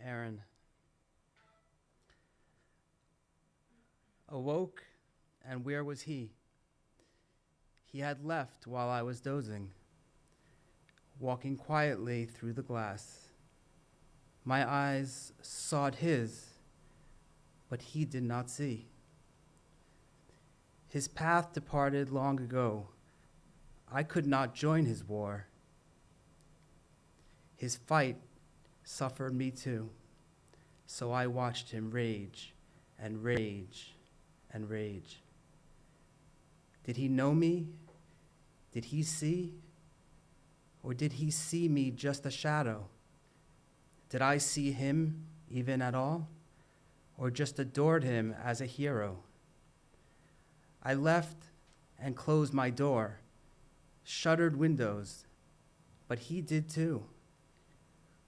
Aaron. Awoke, and where was he? He had left while I was dozing, walking quietly through the glass. My eyes sought his, but he did not see. His path departed long ago. I could not join his war. His fight suffered me too, so I watched him rage and rage and rage. Did he know me? Did he see? Or did he see me just a shadow? Did I see him even at all? Or just adored him as a hero? I left and closed my door, shuttered windows, but he did too.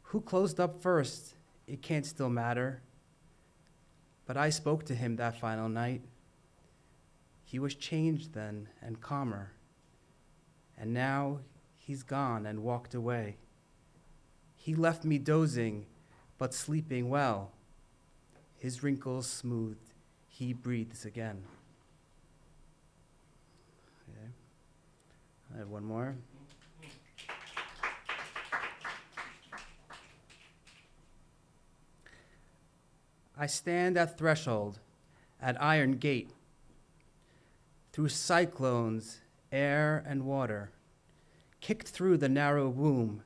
Who closed up first? It can't still matter. But I spoke to him that final night. He was changed then and calmer. And now he's gone and walked away. He left me dozing, but sleeping well. His wrinkles smoothed, he breathes again. Okay. I have one more. I stand at threshold, at iron gate. Through cyclones, air and water, kicked through the narrow womb,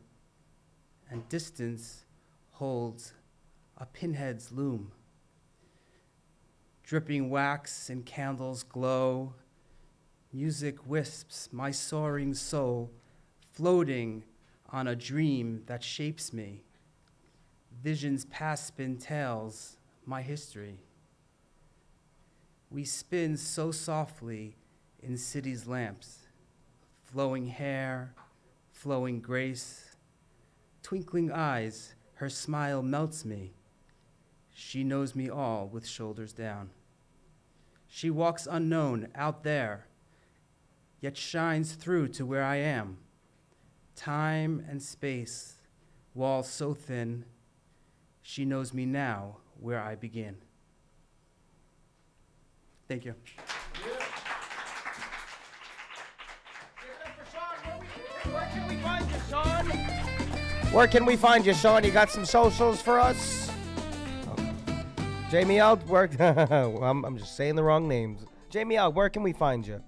and distance holds a pinhead's loom. Dripping wax and candles glow, music wisps my soaring soul, floating on a dream that shapes me. Visions past spin tales, my history. We spin so softly in city's lamps, flowing hair, flowing grace, twinkling eyes, her smile melts me. She knows me all with shoulders down. She walks unknown out there, yet shines through to where I am. Time and space, walls so thin, she knows me now where I begin. Thank you. Where can we find you, Sean? Where can we find you, Sean? You got some socials for us? Jamie out, where? I'm just saying the wrong names. Jamie out, where can we find you?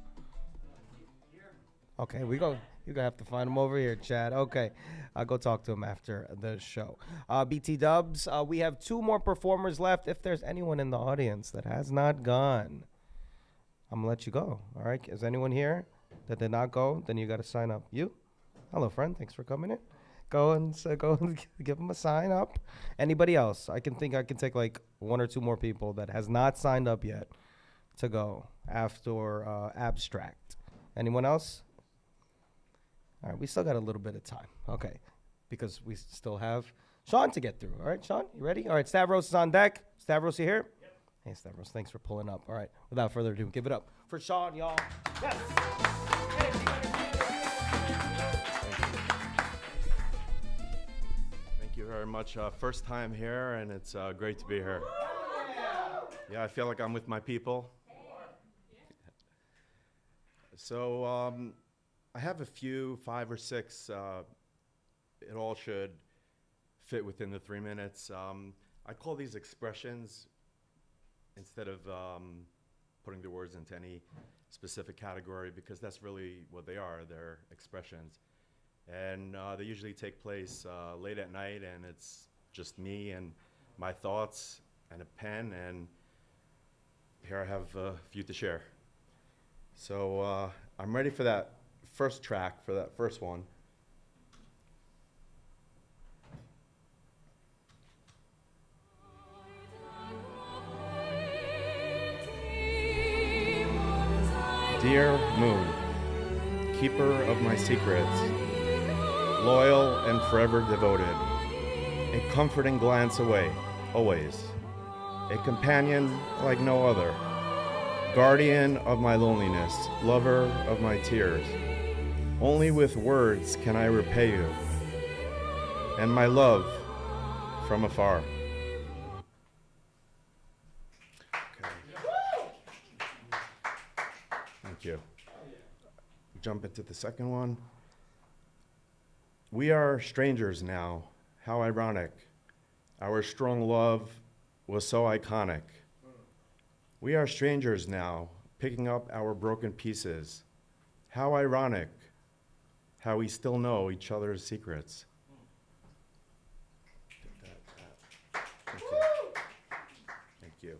Okay, you're gonna have to find him over here, Chad. Okay, I'll go talk to him after the show. BT Dubs, we have 2 more performers left. If there's anyone in the audience that has not gone, I'm gonna let you go. All right, is anyone here that did not go? Then you got to sign up. You? Hello, friend. Thanks for coming in. Go and give them a sign up. Anybody else? I can take like 1 or 2 more people that has not signed up yet to go after Abstract. Anyone else? All right, we still got a little bit of time. Okay, because we still have Sean to get through. All right, Sean, you ready? All right, Stavros is on deck. Stavros, you here? Yep. Hey, Stavros, thanks for pulling up. All right, without further ado, give it up for Sean, y'all. Yes. Thank you very much. First time here, and it's great to be here. Yeah, I feel like I'm with my people. So I have a few, 5 or 6. It all should fit within the 3 minutes. I call these expressions instead of putting the words into any specific category, because that's really what they are. They're expressions. And they usually take place late at night, and it's just me and my thoughts and a pen, and here I have a few to share. So I'm ready for that first track, for that first one. Dear moon, keeper of my secrets, loyal and forever devoted, a comforting glance away, always, a companion like no other, guardian of my loneliness, lover of my tears. Only with words can I repay you, and my love from afar. Thank you. Jump into the second one. We are strangers now. How ironic. Our strong love was so iconic. We are strangers now, picking up our broken pieces. How ironic. How we still know each other's secrets. Thank you. Thank you.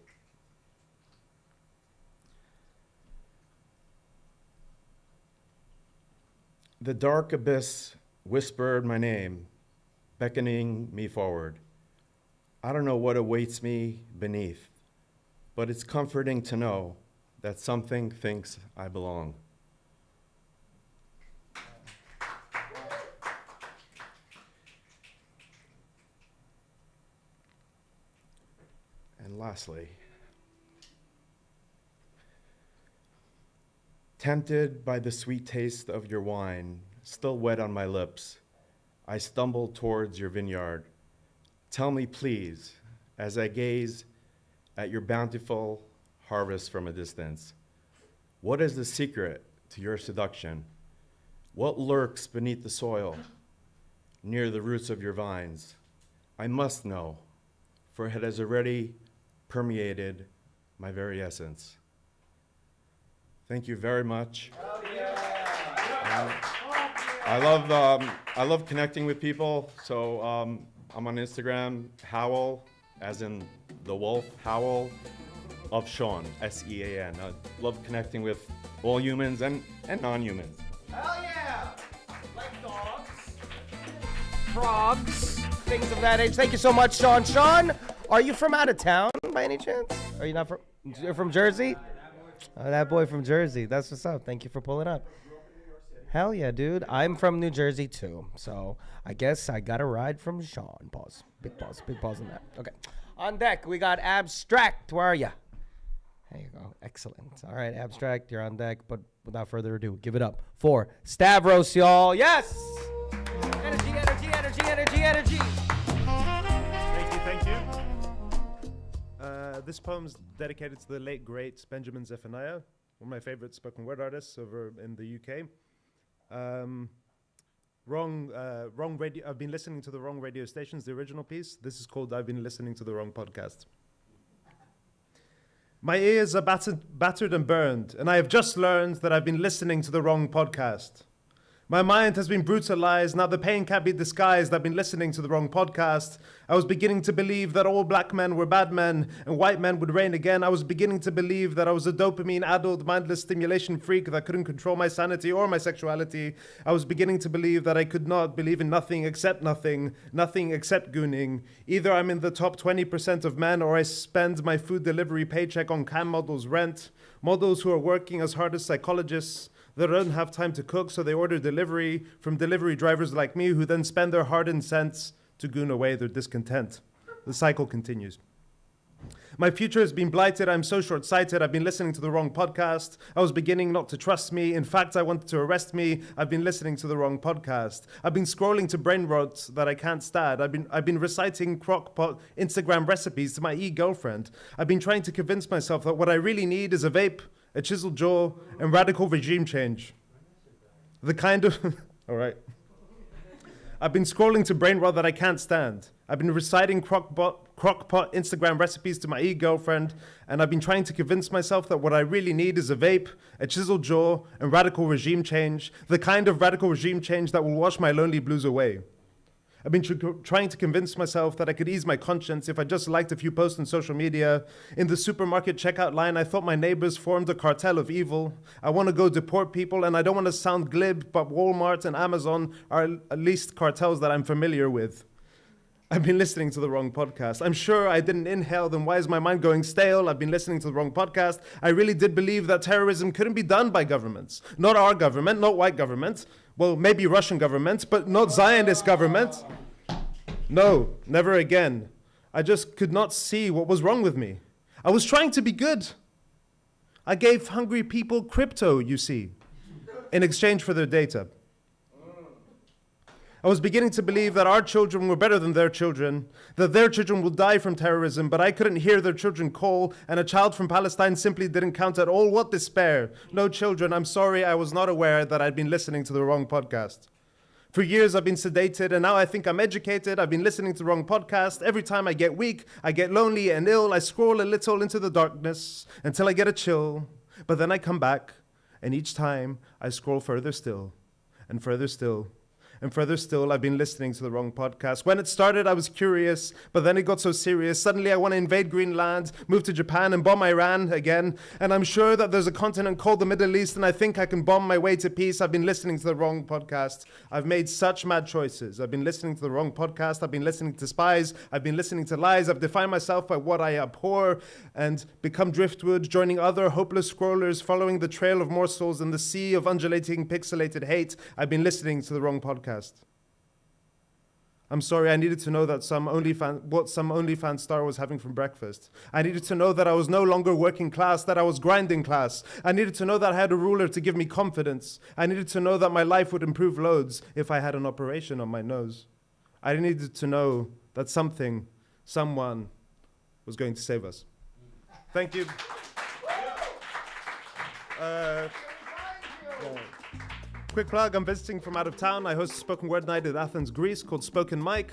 The dark abyss whispered my name, beckoning me forward. I don't know what awaits me beneath, but it's comforting to know that something thinks I belong. And lastly, tempted by the sweet taste of your wine, still wet on my lips, I stumble towards your vineyard. Tell me, please, as I gaze at your bountiful harvest from a distance, what is the secret to your seduction? What lurks beneath the soil, near the roots of your vines? I must know, for it has already permeated my very essence. Thank you very much. I love connecting with people. So I'm on Instagram, Howl, as in the wolf, Howl of Sean, S-E-A-N. I love connecting with all humans and non-humans. Hell yeah! Like dogs, frogs, things of that age. Thank you so much, Sean. Sean, are you from out of town by any chance? Are you not from? You're from Jersey? Oh, that boy from Jersey. That's what's up. Thank you for pulling up. Hell yeah, dude. I'm from New Jersey too. So I guess I got a ride from Sean. Pause. Big pause on that. Okay. On deck, we got Abstract. Where are you? There you go. Excellent. All right, Abstract, you're on deck. But without further ado, give it up for Stavros, y'all. Yes! Energy, energy, energy, energy, energy. Thank you. This poem's dedicated to the late, great Benjamin Zephaniah, one of my favorite spoken word artists over in the UK. Wrong radio. I've been listening to the wrong radio stations, the original piece. This is called I've Been Listening to the Wrong Podcast. My ears are battered and burned, and I have just learned that I've been listening to the wrong podcast. My mind has been brutalized. Now the pain can't be disguised. I've been listening to the wrong podcast. I was beginning to believe that all black men were bad men and white men would reign again. I was beginning to believe that I was a dopamine-addled, mindless stimulation freak that couldn't control my sanity or my sexuality. I was beginning to believe that I could not believe in nothing except nothing except gooning. Either I'm in the top 20% of men or I spend my food delivery paycheck on cam models' rent. Models who are working as hard as psychologists. They don't have time to cook, so they order delivery from delivery drivers like me who then spend their hard-earned cents to goon away their discontent. The cycle continues. My future has been blighted. I'm so short-sighted. I've been listening to the wrong podcast. I was beginning not to trust me. In fact, I wanted to arrest me. I've been listening to the wrong podcast. I've been scrolling to brain rot that I can't stand. I've been reciting crock-pot Instagram recipes to my e-girlfriend. I've been trying to convince myself that what I really need is a vape, a chiseled jaw, and radical regime change. The kind of... All right. I've been scrolling to brain rot that I can't stand. I've been reciting crock-pot Instagram recipes to my e-girlfriend, and I've been trying to convince myself that what I really need is a vape, a chiseled jaw, and radical regime change. The kind of radical regime change that will wash my lonely blues away. I've been trying to convince myself that I could ease my conscience if I just liked a few posts on social media. In the supermarket checkout line, I thought my neighbors formed a cartel of evil. I want to go deport people, and I don't want to sound glib, but Walmart and Amazon are at least cartels that I'm familiar with. I've been listening to the wrong podcast. I'm sure I didn't inhale, then why is my mind going stale? I've been listening to the wrong podcast. I really did believe that terrorism couldn't be done by governments. Not our government, not white government. Well, maybe Russian government, but not Zionist government. No, never again. I just could not see what was wrong with me. I was trying to be good. I gave hungry people crypto, you see, in exchange for their data. I was beginning to believe that our children were better than their children, that their children will die from terrorism, but I couldn't hear their children call, and a child from Palestine simply didn't count at all. What despair. No children, I'm sorry, I was not aware that I'd been listening to the wrong podcast. For years, I've been sedated, and now I think I'm educated. I've been listening to the wrong podcast. Every time I get weak, I get lonely and ill, I scroll a little into the darkness until I get a chill. But then I come back, and each time I scroll further still, and further still, and further still, I've been listening to the wrong podcast. When it started, I was curious, but then it got so serious. Suddenly, I want to invade Greenland, move to Japan, and bomb Iran again. And I'm sure that there's a continent called the Middle East, and I think I can bomb my way to peace. I've been listening to the wrong podcast. I've made such mad choices. I've been listening to the wrong podcast. I've been listening to spies. I've been listening to lies. I've defined myself by what I abhor and become driftwood, joining other hopeless scrollers, following the trail of morsels in the sea of undulating, pixelated hate. I've been listening to the wrong podcast. I'm sorry, I needed to know that what some OnlyFans star was having for breakfast. I needed to know that I was no longer working class, that I was grinding class. I needed to know that I had a ruler to give me confidence. I needed to know that my life would improve loads if I had an operation on my nose. I needed to know that someone was going to save us. Thank you. Quick plug, I'm visiting from out of town. I host a spoken word night in Athens, Greece called Spoken Mike.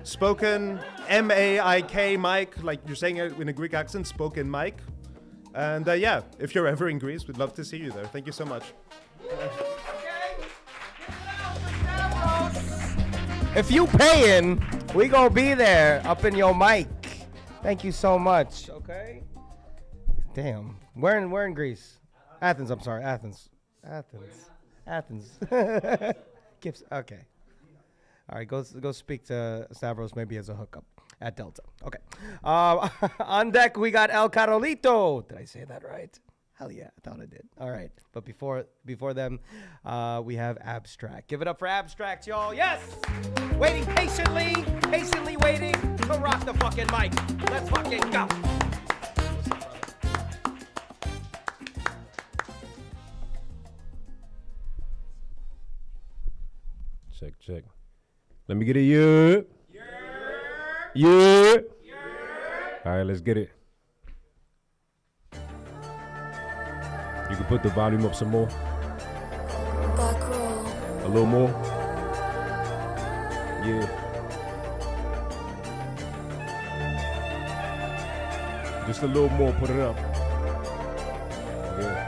Spoken, M-A-I-K, Mike, like you're saying it in a Greek accent, Spoken Mike. And yeah, if you're ever in Greece, we'd love to see you there. Thank you so much. If you paying, we gonna be there up in your mic. Thank you so much. Okay. Damn. Where in Greece? Athens. I'm sorry. Athens. Gibbs. Okay. All right. Go speak to Stavros maybe as a hookup at Delta. Okay. On deck we got El Carolito. Did I say that right? Hell yeah, I thought I did. All right. But before them, we have Abstract. Give it up for Abstract, y'all. Yes! Waiting patiently waiting to rock the fucking mic. Let's fucking go. Check. Let me get a yeah. Yeah. All right, let's get it. You can put the volume up some more. A little more. Yeah. Just a little more, put it up. Yeah.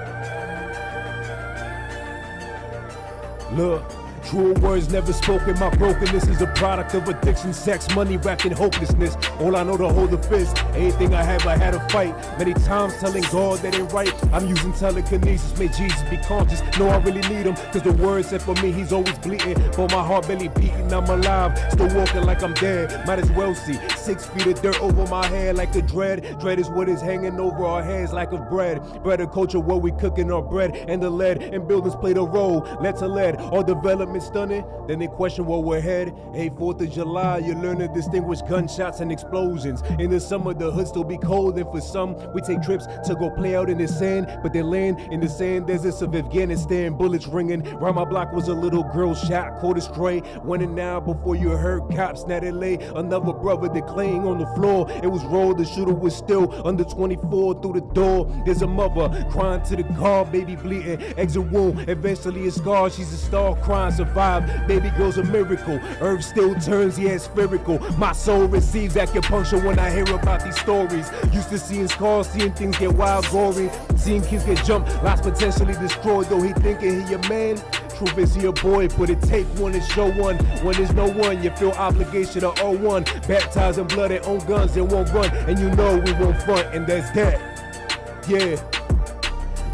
Look, true words never spoken. My brokenness is a product of addiction, sex, money, wrapped in hopelessness. All I know to hold the fist. Anything I have, I had to fight. Many times telling God that ain't right. I'm using telekinesis, may Jesus be conscious. No, I really need him, cause the word said for me, he's always bleeding. For my heart belly beating, I'm alive. Still walking like I'm dead, might as well see 6 feet of dirt over my head like a dread. Dread is what is hanging over our heads like a bread. Bread of culture where we cooking our bread. And the lead and buildings played a role. Lead to lead, all development stunning. Then they question where we're headed. Hey, 4th of July, you learn to distinguish gunshots and explosions. In the summer, the hood still be cold. And for some, we take trips to go play out in the sand. But they land in the sand deserts of Afghanistan. Bullets ringing. Round my block was a little girl shot, caught astray. Went in now before you heard cops. Now they lay another brother declaring on the floor. It was rolled, the shooter was still under 24 through the door. There's a mother crying to the guard, baby bleeding. Exit wound, eventually a scar. She's a star crying, survive. Baby girl's a miracle. Earth still turns, yeah, spherical. My soul receives acupuncture when I hear about these stories. Used to seeing scars, seeing things get wild, gory. Seeing kids get jumped, lives potentially destroyed. Though he thinking he a man, truth is he a boy. But it take one to show one. When there's no one, you feel obligation to owe one. Baptized in blood and own guns and won't run. And you know we won't front, and that's that. Yeah.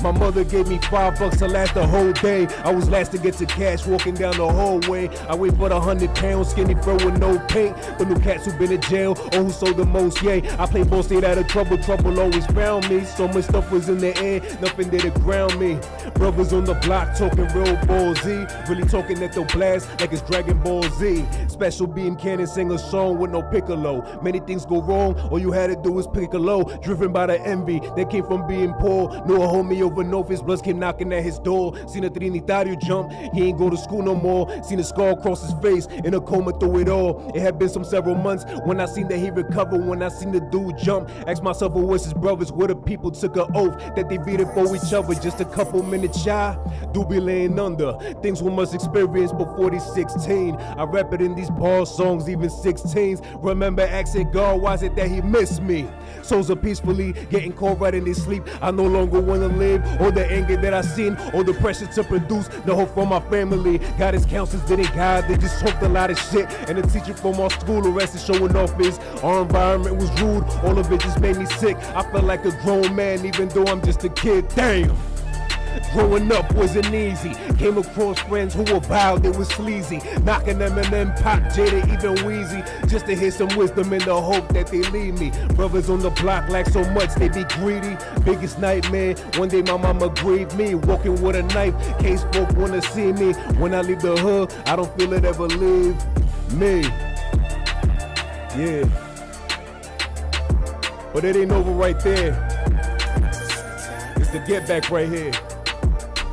My mother gave me $5 to last the whole day. I was last to get to cash walking down the hallway. I weighed but 100 pounds, skinny fro with no paint. But new cats who been in jail or who sold the most, yay. I played ball, stayed out of trouble, trouble always found me. So much stuff was in the air, nothing there to ground me. Brothers on the block talking real Ball Z. Really talking at the blast like it's Dragon Ball Z. Special being cannon, sing a song with no piccolo. Many things go wrong, all you had to do was pick a low. Driven by the envy that came from being poor. Knew a homie over north, his bloods came knocking at his door. Seen a Trinitario jump, he ain't go to school no more. Seen a scar across his face, in a coma through it all. It had been some several months when I seen that he recovered. When I seen the dude jump, asked myself who was his brothers. Where the people took an oath that they beat it for each other. Just a couple minutes shy, do be laying under things we must experience before these 16. I rap it in these ball songs, even 16s. Remember asking God, why is it that he missed me? Souls are peacefully getting caught right in their sleep. I no longer want to live. All the anger that I seen, all the pressure to produce, the hope for my family. God, his counselors didn't guide, they just talked a lot of shit. And the teacher from our school arrested showing off his. Our environment was rude, all of it just made me sick. I felt like a grown man even though I'm just a kid, damn. Growing up wasn't easy. Came across friends who were vile, it was sleazy. Knocking them and then pop, Jada, even Wheezy. Just to hear some wisdom in the hope that they leave me. Brothers on the block like so much, they be greedy. Biggest nightmare, one day my mama grieved me. Walking with a knife, case folk wanna see me. When I leave the hood, I don't feel it ever leave me. Yeah. But it ain't over right there. It's the get back right here.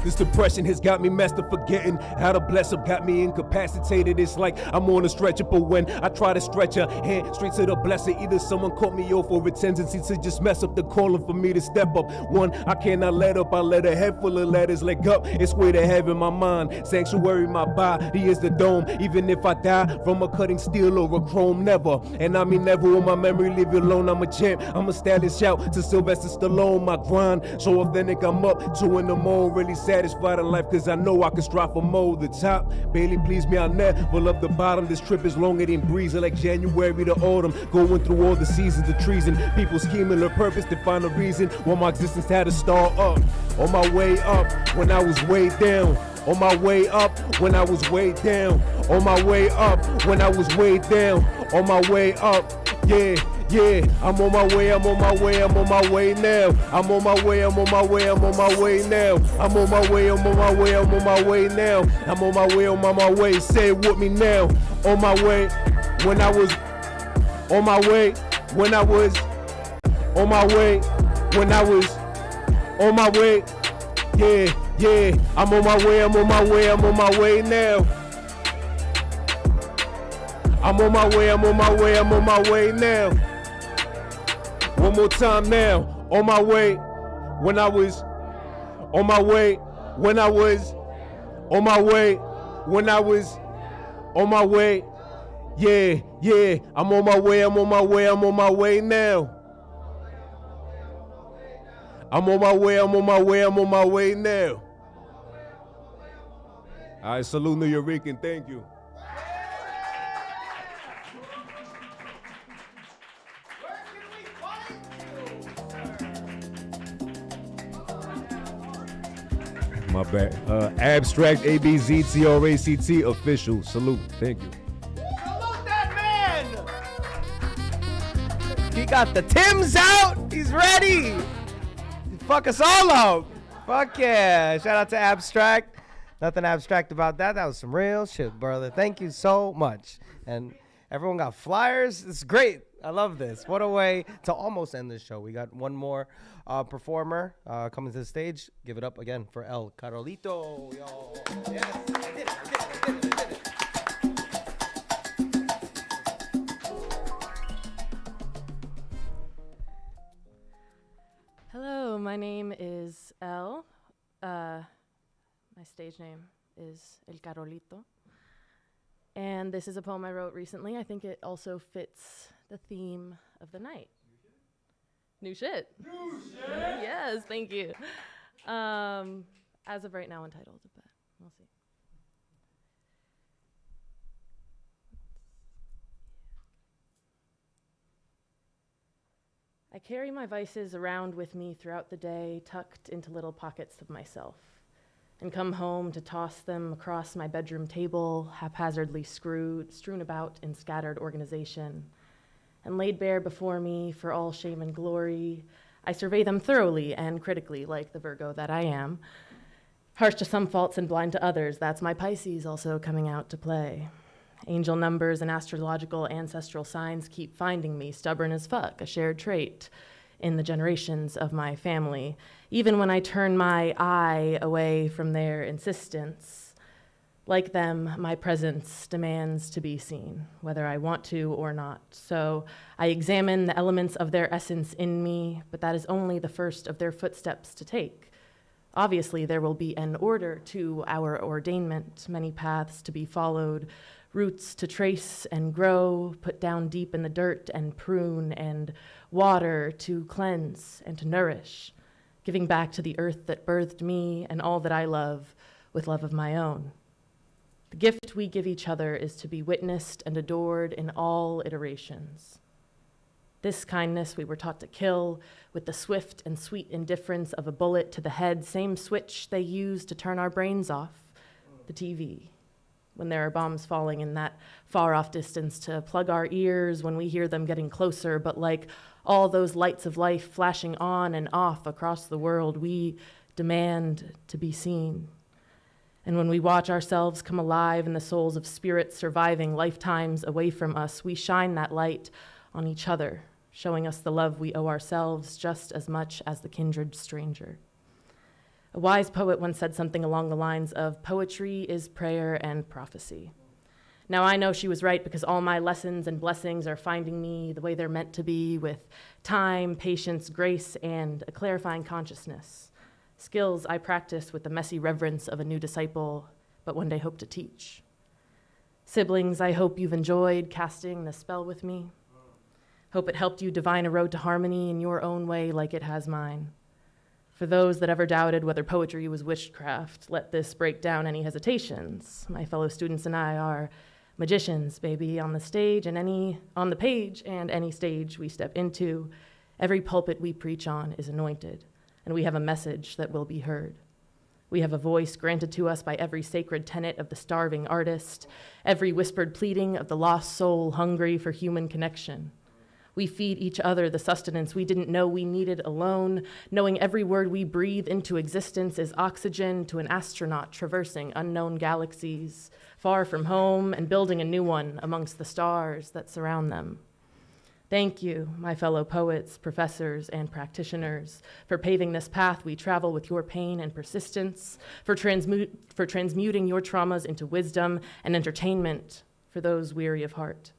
This depression has got me messed up, forgetting how to bless up, got me incapacitated. It's like I'm on a stretcher, but when I try to stretch a hand straight to the blessing, either someone cut me off or a tendency to just mess up the calling for me to step up. One, I cannot let up, I let a head full of letters leg up. It's way to heaven, my mind, sanctuary, my body is the dome. Even if I die from a cutting steel or a chrome, never. And I mean never will my memory leave you alone. I'm a champ, I'm a stylish shout to Sylvester Stallone. My grind, so authentic, I'm up 2 in the morning, really satisfied in life, cause I know I can strive for more. The top barely please me, I'll never love the bottom. This trip is longer than breezy, like January to autumn. Going through all the seasons of treason. People scheming their purpose to find a reason why my existence had to start up. On my way up, when I was way down. On my way up, when I was way down. On my way up, when I was way down. On my way up, yeah. Yeah, I'm on my way, I'm on my way, I'm on my way now. I'm on my way, I'm on my way, I'm on my way now. I'm on my way, I'm on my way, I'm on my way now. I'm on my way, I'm on my way, say it with me now. On my way, when I was, on my way, when I was, on my way, when I was, on my way, yeah, yeah. I'm on my way, I'm on my way, I'm on my way now. I'm on my way, I'm on my way, I'm on my way now. One more time now. On my way, when I was, on my way, when I was, on my way, when I was, on my way. Yeah, yeah, I'm on my way, I'm on my way, I'm on my way now. I'm on my way, I'm on my way, I'm on my way now. All right, salute Nuyorican, thank you. My bad. Abstract ABZTRACT official. Salute. Thank you. Salute that man! He got the Timbs out. He's ready. Fuck us all up. Fuck yeah. Shout out to Abstract. Nothing abstract about that. That was some real shit, brother. Thank you so much. And everyone got flyers. It's great. I love this. What a way to almost end this show. We got one more performer coming to the stage. Give it up again for El Carolito. Yo. Yes, I did it. Hello, my name is El. My stage name is El Carolito. And this is a poem I wrote recently. I think it also fits the theme of the night. New shit. New shit. Yes, thank you. As of right now, untitled, but we'll see. I carry my vices around with me throughout the day, tucked into little pockets of myself, and come home to toss them across my bedroom table, haphazardly strewn about in scattered organization. And laid bare before me for all shame and glory, I survey them thoroughly and critically, like the Virgo that I am. Harsh to some faults and blind to others, that's my Pisces also coming out to play. Angel numbers and astrological ancestral signs keep finding me stubborn as fuck, a shared trait in the generations of my family. Even when I turn my eye away from their insistence, like them, my presence demands to be seen, whether I want to or not. So I examine the elements of their essence in me, but that is only the first of their footsteps to take. Obviously, there will be an order to our ordainment, many paths to be followed, roots to trace and grow, put down deep in the dirt and prune, and water to cleanse and to nourish, giving back to the earth that birthed me and all that I love with love of my own. The gift we give each other is to be witnessed and adored in all iterations. This kindness we were taught to kill with the swift and sweet indifference of a bullet to the head, same switch they use to turn our brains off, the TV. When there are bombs falling in that far-off distance to plug our ears when we hear them getting closer, but like all those lights of life flashing on and off across the world, we demand to be seen. And when we watch ourselves come alive in the souls of spirits surviving lifetimes away from us, we shine that light on each other, showing us the love we owe ourselves just as much as the kindred stranger. A wise poet once said something along the lines of, "Poetry is prayer and prophecy." Now I know she was right because all my lessons and blessings are finding me the way they're meant to be, with time, patience, grace, and a clarifying consciousness. Skills I practice with the messy reverence of a new disciple, but one day hope to teach. Siblings, I hope you've enjoyed casting the spell with me. Hope it helped you divine a road to harmony in your own way like it has mine. For those that ever doubted whether poetry was witchcraft, let this break down any hesitations. My fellow students and I are magicians, baby, on the stage and on the page and any stage we step into. Every pulpit we preach on is anointed, and we have a message that will be heard. We have a voice granted to us by every sacred tenet of the starving artist, every whispered pleading of the lost soul hungry for human connection. We feed each other the sustenance we didn't know we needed alone, knowing every word we breathe into existence is oxygen to an astronaut traversing unknown galaxies, far from home and building a new one amongst the stars that surround them. Thank you, my fellow poets, professors, and practitioners, for paving this path we travel with your pain and persistence, for transmuting your traumas into wisdom and entertainment, for those weary of heart.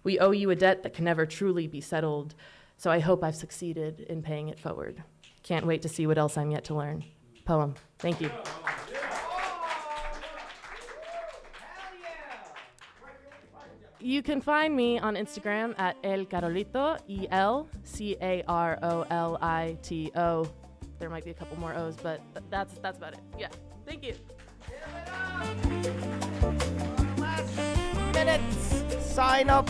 We owe you a debt that can never truly be settled, so I hope I've succeeded in paying it forward. Can't wait to see what else I'm yet to learn. Poem. Thank you. You can find me on Instagram at El Carolito, ELCAROLITO. There might be a couple more O's, but that's about it. Yeah. Thank you. Minutes. Sign up.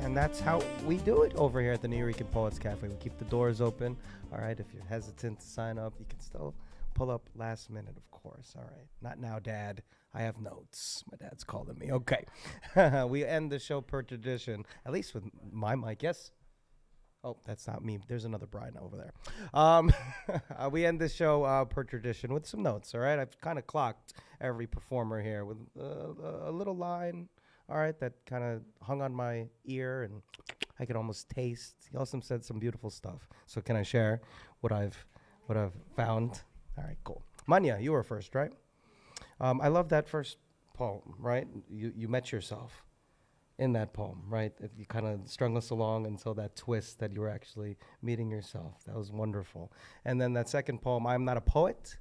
And that's how we do it over here at the Nuyorican Poets Cafe. We keep the doors open. All right. If you're hesitant to sign up, you can still pull up last minute, of course. All right. Not now, Dad. I have notes. My dad's calling me. Okay. We end the show per tradition, at least with my mic. Yes? Oh, that's not me. There's another Brian over there. We end the show per tradition with some notes, all right? I've kind of clocked every performer here with a little line, all right, that kind of hung on my ear and I could almost taste. He also said some beautiful stuff. So can I share what I've found? All right, cool. Manya, you were first, right? I love that first poem, right? You met yourself in that poem, right? You kind of strung us along until that twist that you were actually meeting yourself. That was wonderful. And then that second poem, I'm not a poet.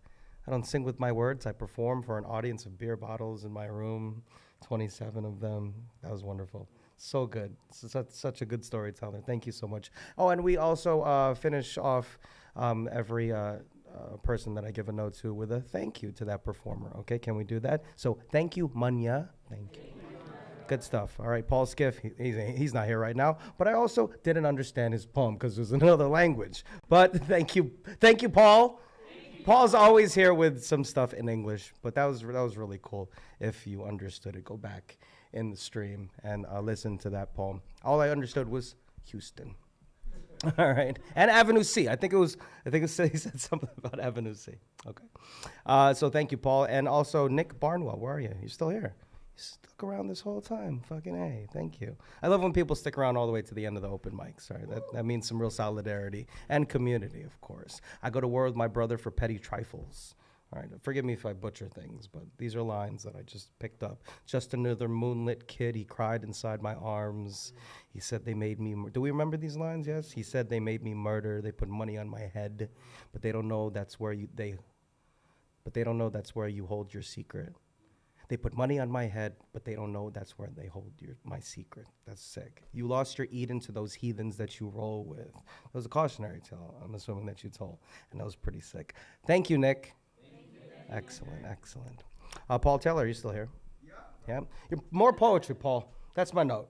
I don't sing with my words. I perform for an audience of beer bottles in my room, 27 of them. That was wonderful. So good. Such a good storyteller. Thank you so much. Oh, and we also finish off every person that I give a note to with a thank you to that performer. Okay, can we do that? So thank you, Manya. Thank you. Good stuff. All right, Paul Skiff, he's not here right now, but I also didn't understand his poem because it was in another language. But thank you, Paul. Paul's always here with some stuff in English, but that was really cool. If you understood it, go back in the stream and listen to that poem. All I understood was Houston. All right, and Avenue C. I think he said something about Avenue C. Okay, so thank you, Paul, and also Nick Barnwell. Where are you? You still here? You stuck around this whole time. Fucking A. Thank you. I love when people stick around all the way to the end of the open mics. Right? That means some real solidarity and community, of course. I go to war with my brother for petty trifles. All right, forgive me if I butcher things, but these are lines that I just picked up. Just another moonlit kid, he cried inside my arms. He said they made me, do we remember these lines? Yes? He said they made me murder, they put money on my head, but they don't know that's where you hold your secret. They put money on my head, but they don't know that's where they hold my secret. That's sick. You lost your Eden to those heathens that you roll with. That was a cautionary tale, I'm assuming that you told, and that was pretty sick. Thank you, Nick. Excellent. Paul Taylor, are you still here? Yeah. More poetry, Paul. That's my note.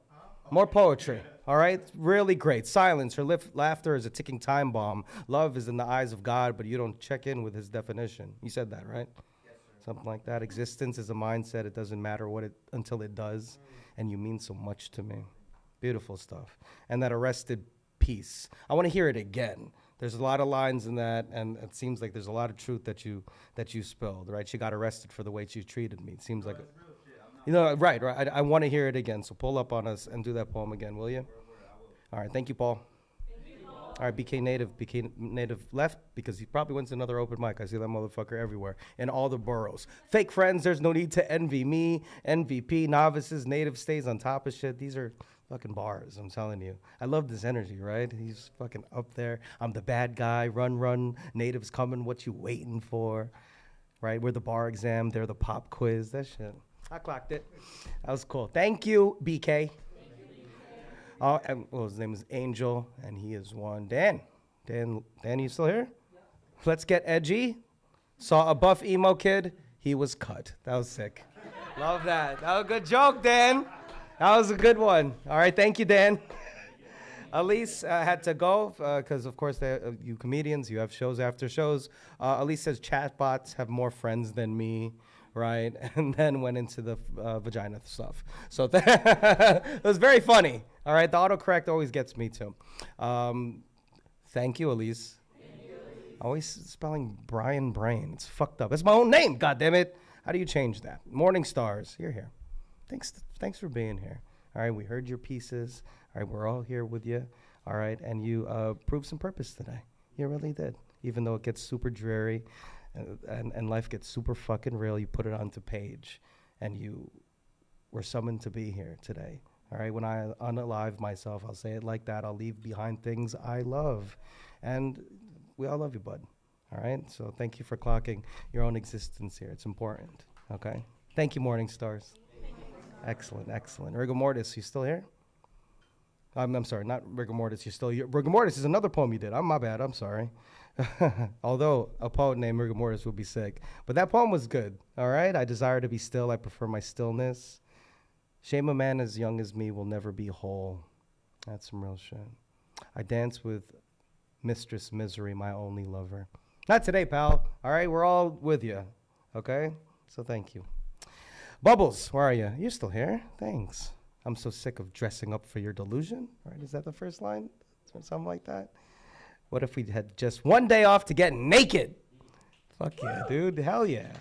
More poetry. All right? Really great. Silence. Her laughter is a ticking time bomb. Love is in the eyes of God, but you don't check in with his definition. You said that, right? Yes, sir. Something like that. Existence is a mindset. It doesn't matter until it does. And you mean so much to me. Beautiful stuff. And that arrested piece. I want to hear it again. There's a lot of lines in that, and it seems like there's a lot of truth that you spilled, right? She got arrested for the way she treated me. It seems like, right. I want to hear it again. So pull up on us and do that poem again, will you? All right, thank you, Paul. All right, BK Native left because he probably went to another open mic. I see that motherfucker everywhere in all the boroughs. Fake friends, there's no need to envy me. MVP, novices, Native stays on top of shit. These are fucking bars, I'm telling you. I love this energy, right? He's fucking up there. I'm the bad guy. Run. Natives coming. What you waiting for? Right? We're the bar exam. They're the pop quiz. That shit. I clocked it. That was cool. Thank you, BK. And, his name is Angel, and he is one. Dan, you still here? Let's get edgy. Saw a buff emo kid. He was cut. That was sick. Love that. That was a good joke, Dan. That was a good one. All right, thank you, Dan. Elise had to go because, of course, you comedians, you have shows after shows. Elise says chatbots have more friends than me, right? And then went into the vagina stuff. So it was very funny. All right, the autocorrect always gets me too. Thank you, Elise. Always spelling Brian Brain. It's fucked up. It's my own name, goddammit. How do you change that? Morning Stars, you're here. Thanks for being here. All right, we heard your pieces. All right, we're all here with you. All right, and you proved some purpose today. You really did. Even though it gets super dreary and life gets super fucking real, you put it onto page and you we're summoned to be here today. All right, when I unalive myself, I'll say it like that. I'll leave behind things I love. And we all love you, bud. All right, so thank you for clocking your own existence here. It's important, okay? Thank you, Morning Stars. Excellent, excellent. Rigor Mortis, you still here? I'm sorry, not Rigor Mortis, you're still here. Rigor Mortis is another poem you did. My bad, I'm sorry. Although a poet named Rigor Mortis would be sick. But that poem was good, all right? I desire to be still, I prefer my stillness. Shame a man as young as me will never be whole. That's some real shit. I dance with Mistress Misery, my only lover. Not today, pal. All right, we're all with you, okay? So thank you. Bubbles, where are you? You're still here. Thanks. I'm so sick of dressing up for your delusion. All right, is that the first line? Something like that? What if we had just one day off to get naked? Fuck yeah, dude. Hell yeah.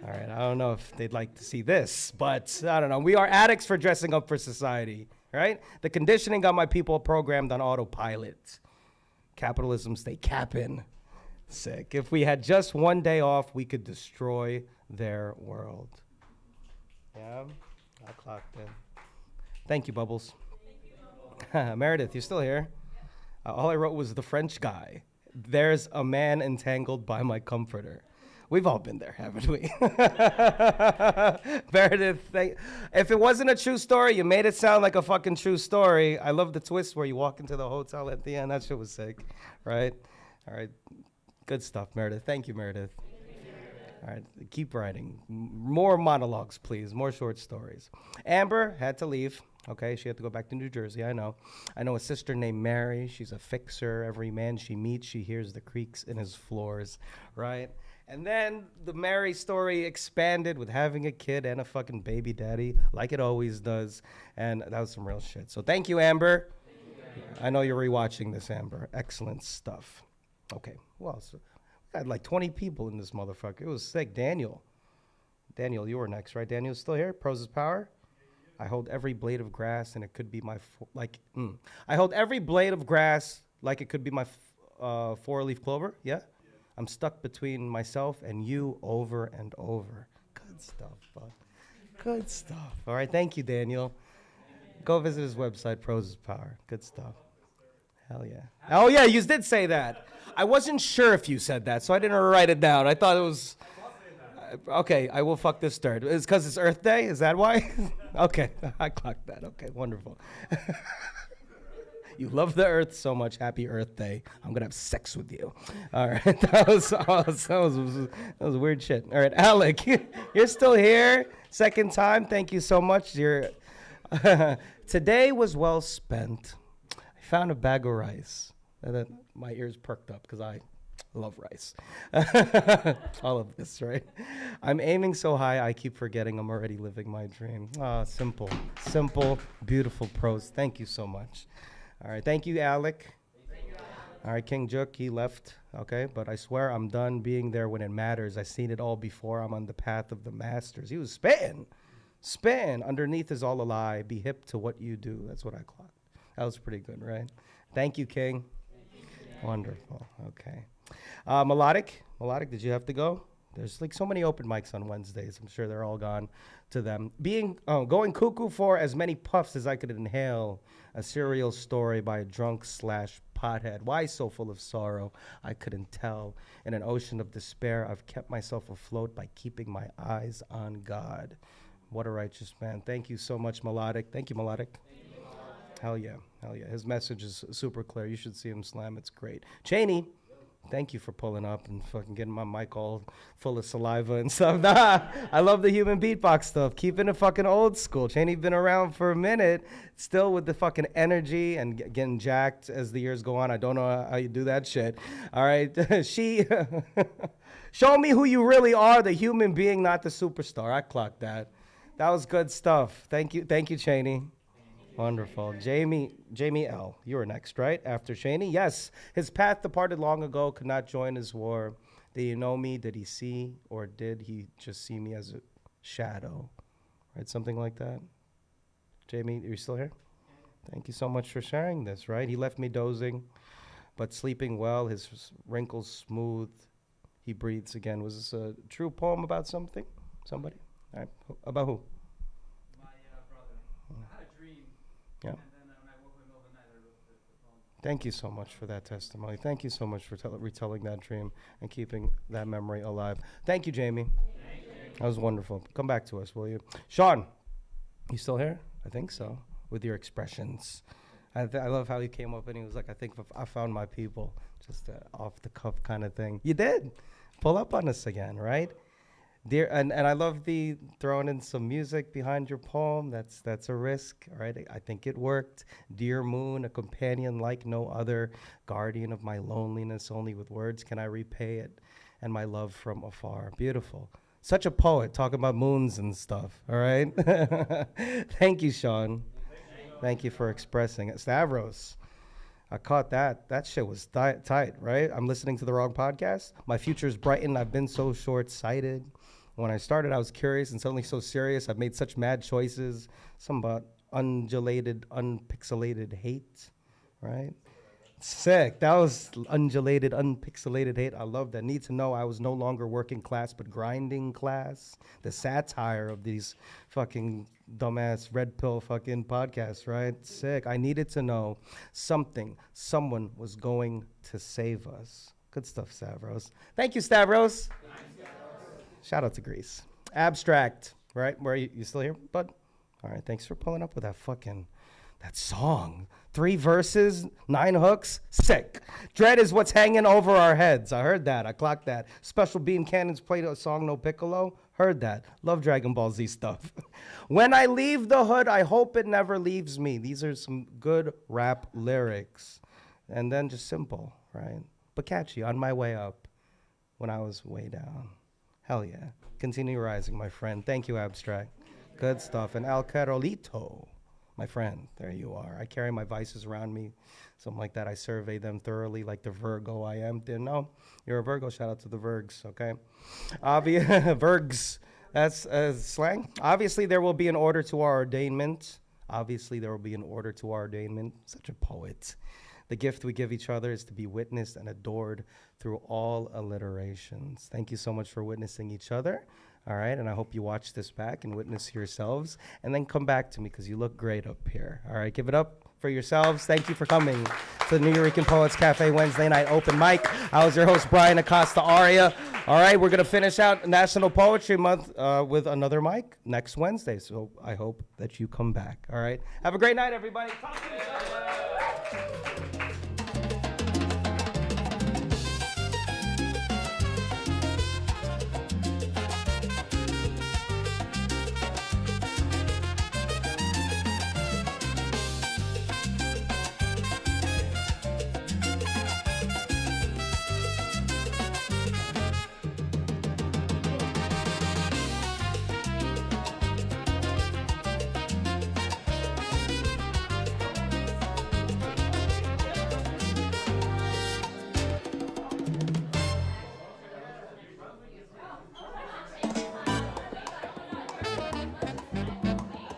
All right, I don't know if they'd like to see this, but I don't know. We are addicts for dressing up for society, right? The conditioning got my people programmed on autopilot. Capitalism stay capping. Sick. If we had just one day off, we could destroy their world. Yeah, I clocked in. Thank you, Bubbles. Meredith, you're still here. All I wrote was the French guy. There's a man entangled by my comforter. We've all been there, haven't we? Meredith, if it wasn't a true story, you made it sound like a fucking true story. I love the twist where you walk into the hotel at the end. That shit was sick, right? All right, good stuff, Meredith. Thank you, Meredith. All right, keep writing. More monologues, please. More short stories. Amber had to leave. Okay, she had to go back to New Jersey, I know. I know a sister named Mary. She's a fixer. Every man she meets, she hears the creaks in his floors, right? And then the Mary story expanded with having a kid and a fucking baby daddy, like it always does. And that was some real shit. So thank you, Amber. I know you're rewatching this, Amber. Excellent stuff. Okay, who else? We had like 20 people in this motherfucker. It was sick. Daniel, you were next, right? Daniel's still here? Prose is power? I hold every blade of grass and it could be my, I hold every blade of grass like it could be my four-leaf clover, yeah? I'm stuck between myself and you over and over. Good stuff, bud. Good stuff. All right, thank you, Daniel. Go visit his website, Prose is Power. Good stuff. Hell yeah. Oh, yeah, you did say that. I wasn't sure if you said that, so I didn't write it down. I thought it was... Okay, I will fuck this dirt. It's because it's Earth Day? Is that why? Okay, I clocked that. Okay, wonderful. You love the Earth so much. Happy Earth Day. I'm going to have sex with you. All right, that was weird shit. All right, Alec, you're still here. Second time. Thank you so much. Today was well spent. I found a bag of rice. My ears perked up because I love rice. All of this, right? I'm aiming so high, I keep forgetting I'm already living my dream. Simple, beautiful prose. Thank you so much. All right, thank you, Alec. All right, King Juk, he left, okay? But I swear I'm done being there when it matters. I've seen it all before. I'm on the path of the masters. He was spitting. Underneath is all a lie. Be hip to what you do. That's what I clocked. That was pretty good, right? Thank you, King. Wonderful, okay. Melodic, did you have to go? There's like so many open mics on Wednesdays. I'm sure they're all gone to them. Going cuckoo for as many puffs as I could inhale. A serial story by a drunk/pothead. Why so full of sorrow? I couldn't tell. In an ocean of despair, I've kept myself afloat by keeping my eyes on God. What a righteous man. Thank you so much, Melodic. Thank you, Melodic. Hell yeah. His message is super clear. You should see him slam. It's great. Cheney. Thank you for pulling up and fucking getting my mic all full of saliva and stuff. I love the human beatbox stuff. Keeping it fucking old school. Cheney's been around for a minute, still with the fucking energy and getting jacked as the years go on. I don't know how you do that shit. All right. Show me who you really are, the human being, not the superstar. I clocked that. That was good stuff. Thank you, Cheney. Wonderful. Jamie L., you were next, right? After Cheney? Yes. His path departed long ago, could not join his war. Did he know me? Did he see? Or did he just see me as a shadow? Right? Something like that. Jamie, are you still here? Thank you so much for sharing this, right? He left me dozing, but sleeping well, his wrinkles smooth. He breathes again. Was this a true poem about something? Somebody? All right. About who? Yeah. Thank you so much for that testimony. Thank you so much for retelling that dream and keeping that memory alive. Thank you, Jamie. That was wonderful. Come back to us, will you? Sean, you still here? I think so, with your expressions. I love how he came up and he was like, I think I found my people. Just off the cuff kind of thing. You did. Pull up on us again, right? Dear, and I love the throwing in some music behind your poem. That's a risk, all right? I think it worked. Dear moon, a companion like no other, guardian of my loneliness, only with words can I repay it, and my love from afar. Beautiful. Such a poet, talking about moons and stuff, all right? Thank you, Sean. Thank you for expressing it. Stavros, I caught that. That shit was tight, right? I'm listening to the wrong podcast. My future's brightened. I've been so short-sighted. When I started, I was curious and suddenly so serious. I've made such mad choices. Some about undulated, unpixelated hate, right? Sick. That was undulated, unpixelated hate. I love that. Need to know I was no longer working class, but grinding class. The satire of these fucking dumbass red pill fucking podcasts, right? Sick. I needed to know someone was going to save us. Good stuff, Stavros. Thank you, Stavros. Shout out to Greece. Abstract, right? Where are you still here, bud? All right, thanks for pulling up with that song. 3 verses, 9 hooks, sick. Dread is what's hanging over our heads. I heard that, I clocked that. Special Beam Cannons played a song, No Piccolo. Heard that. Love Dragon Ball Z stuff. When I leave the hood, I hope it never leaves me. These are some good rap lyrics. And then just simple, right? But catchy, on my way up when I was way down. Hell yeah. Continue rising, my friend. Thank you, Abstract. Good stuff. And Al Carolito, my friend, there you are. I carry my vices around me, something like that. I survey them thoroughly like the Virgo I am. Didn't know? You're a Virgo. Shout out to the Virgs, okay? Virgs, that's slang. Obviously, there will be an order to our ordainment. Obviously, there will be an order to our ordainment. Such a poet. The gift we give each other is to be witnessed and adored through all alliterations. Thank you so much for witnessing each other. All right, and I hope you watch this back and witness yourselves, and then come back to me because you look great up here. All right, give it up for yourselves. Thank you for coming to the Nuyorican Poets Cafe Wednesday night open mic. I was your host, Brian Acosta Aria. All right, we're going to finish out National Poetry Month with another mic next Wednesday, so I hope that you come back. All right, have a great night, everybody. Talk to each other.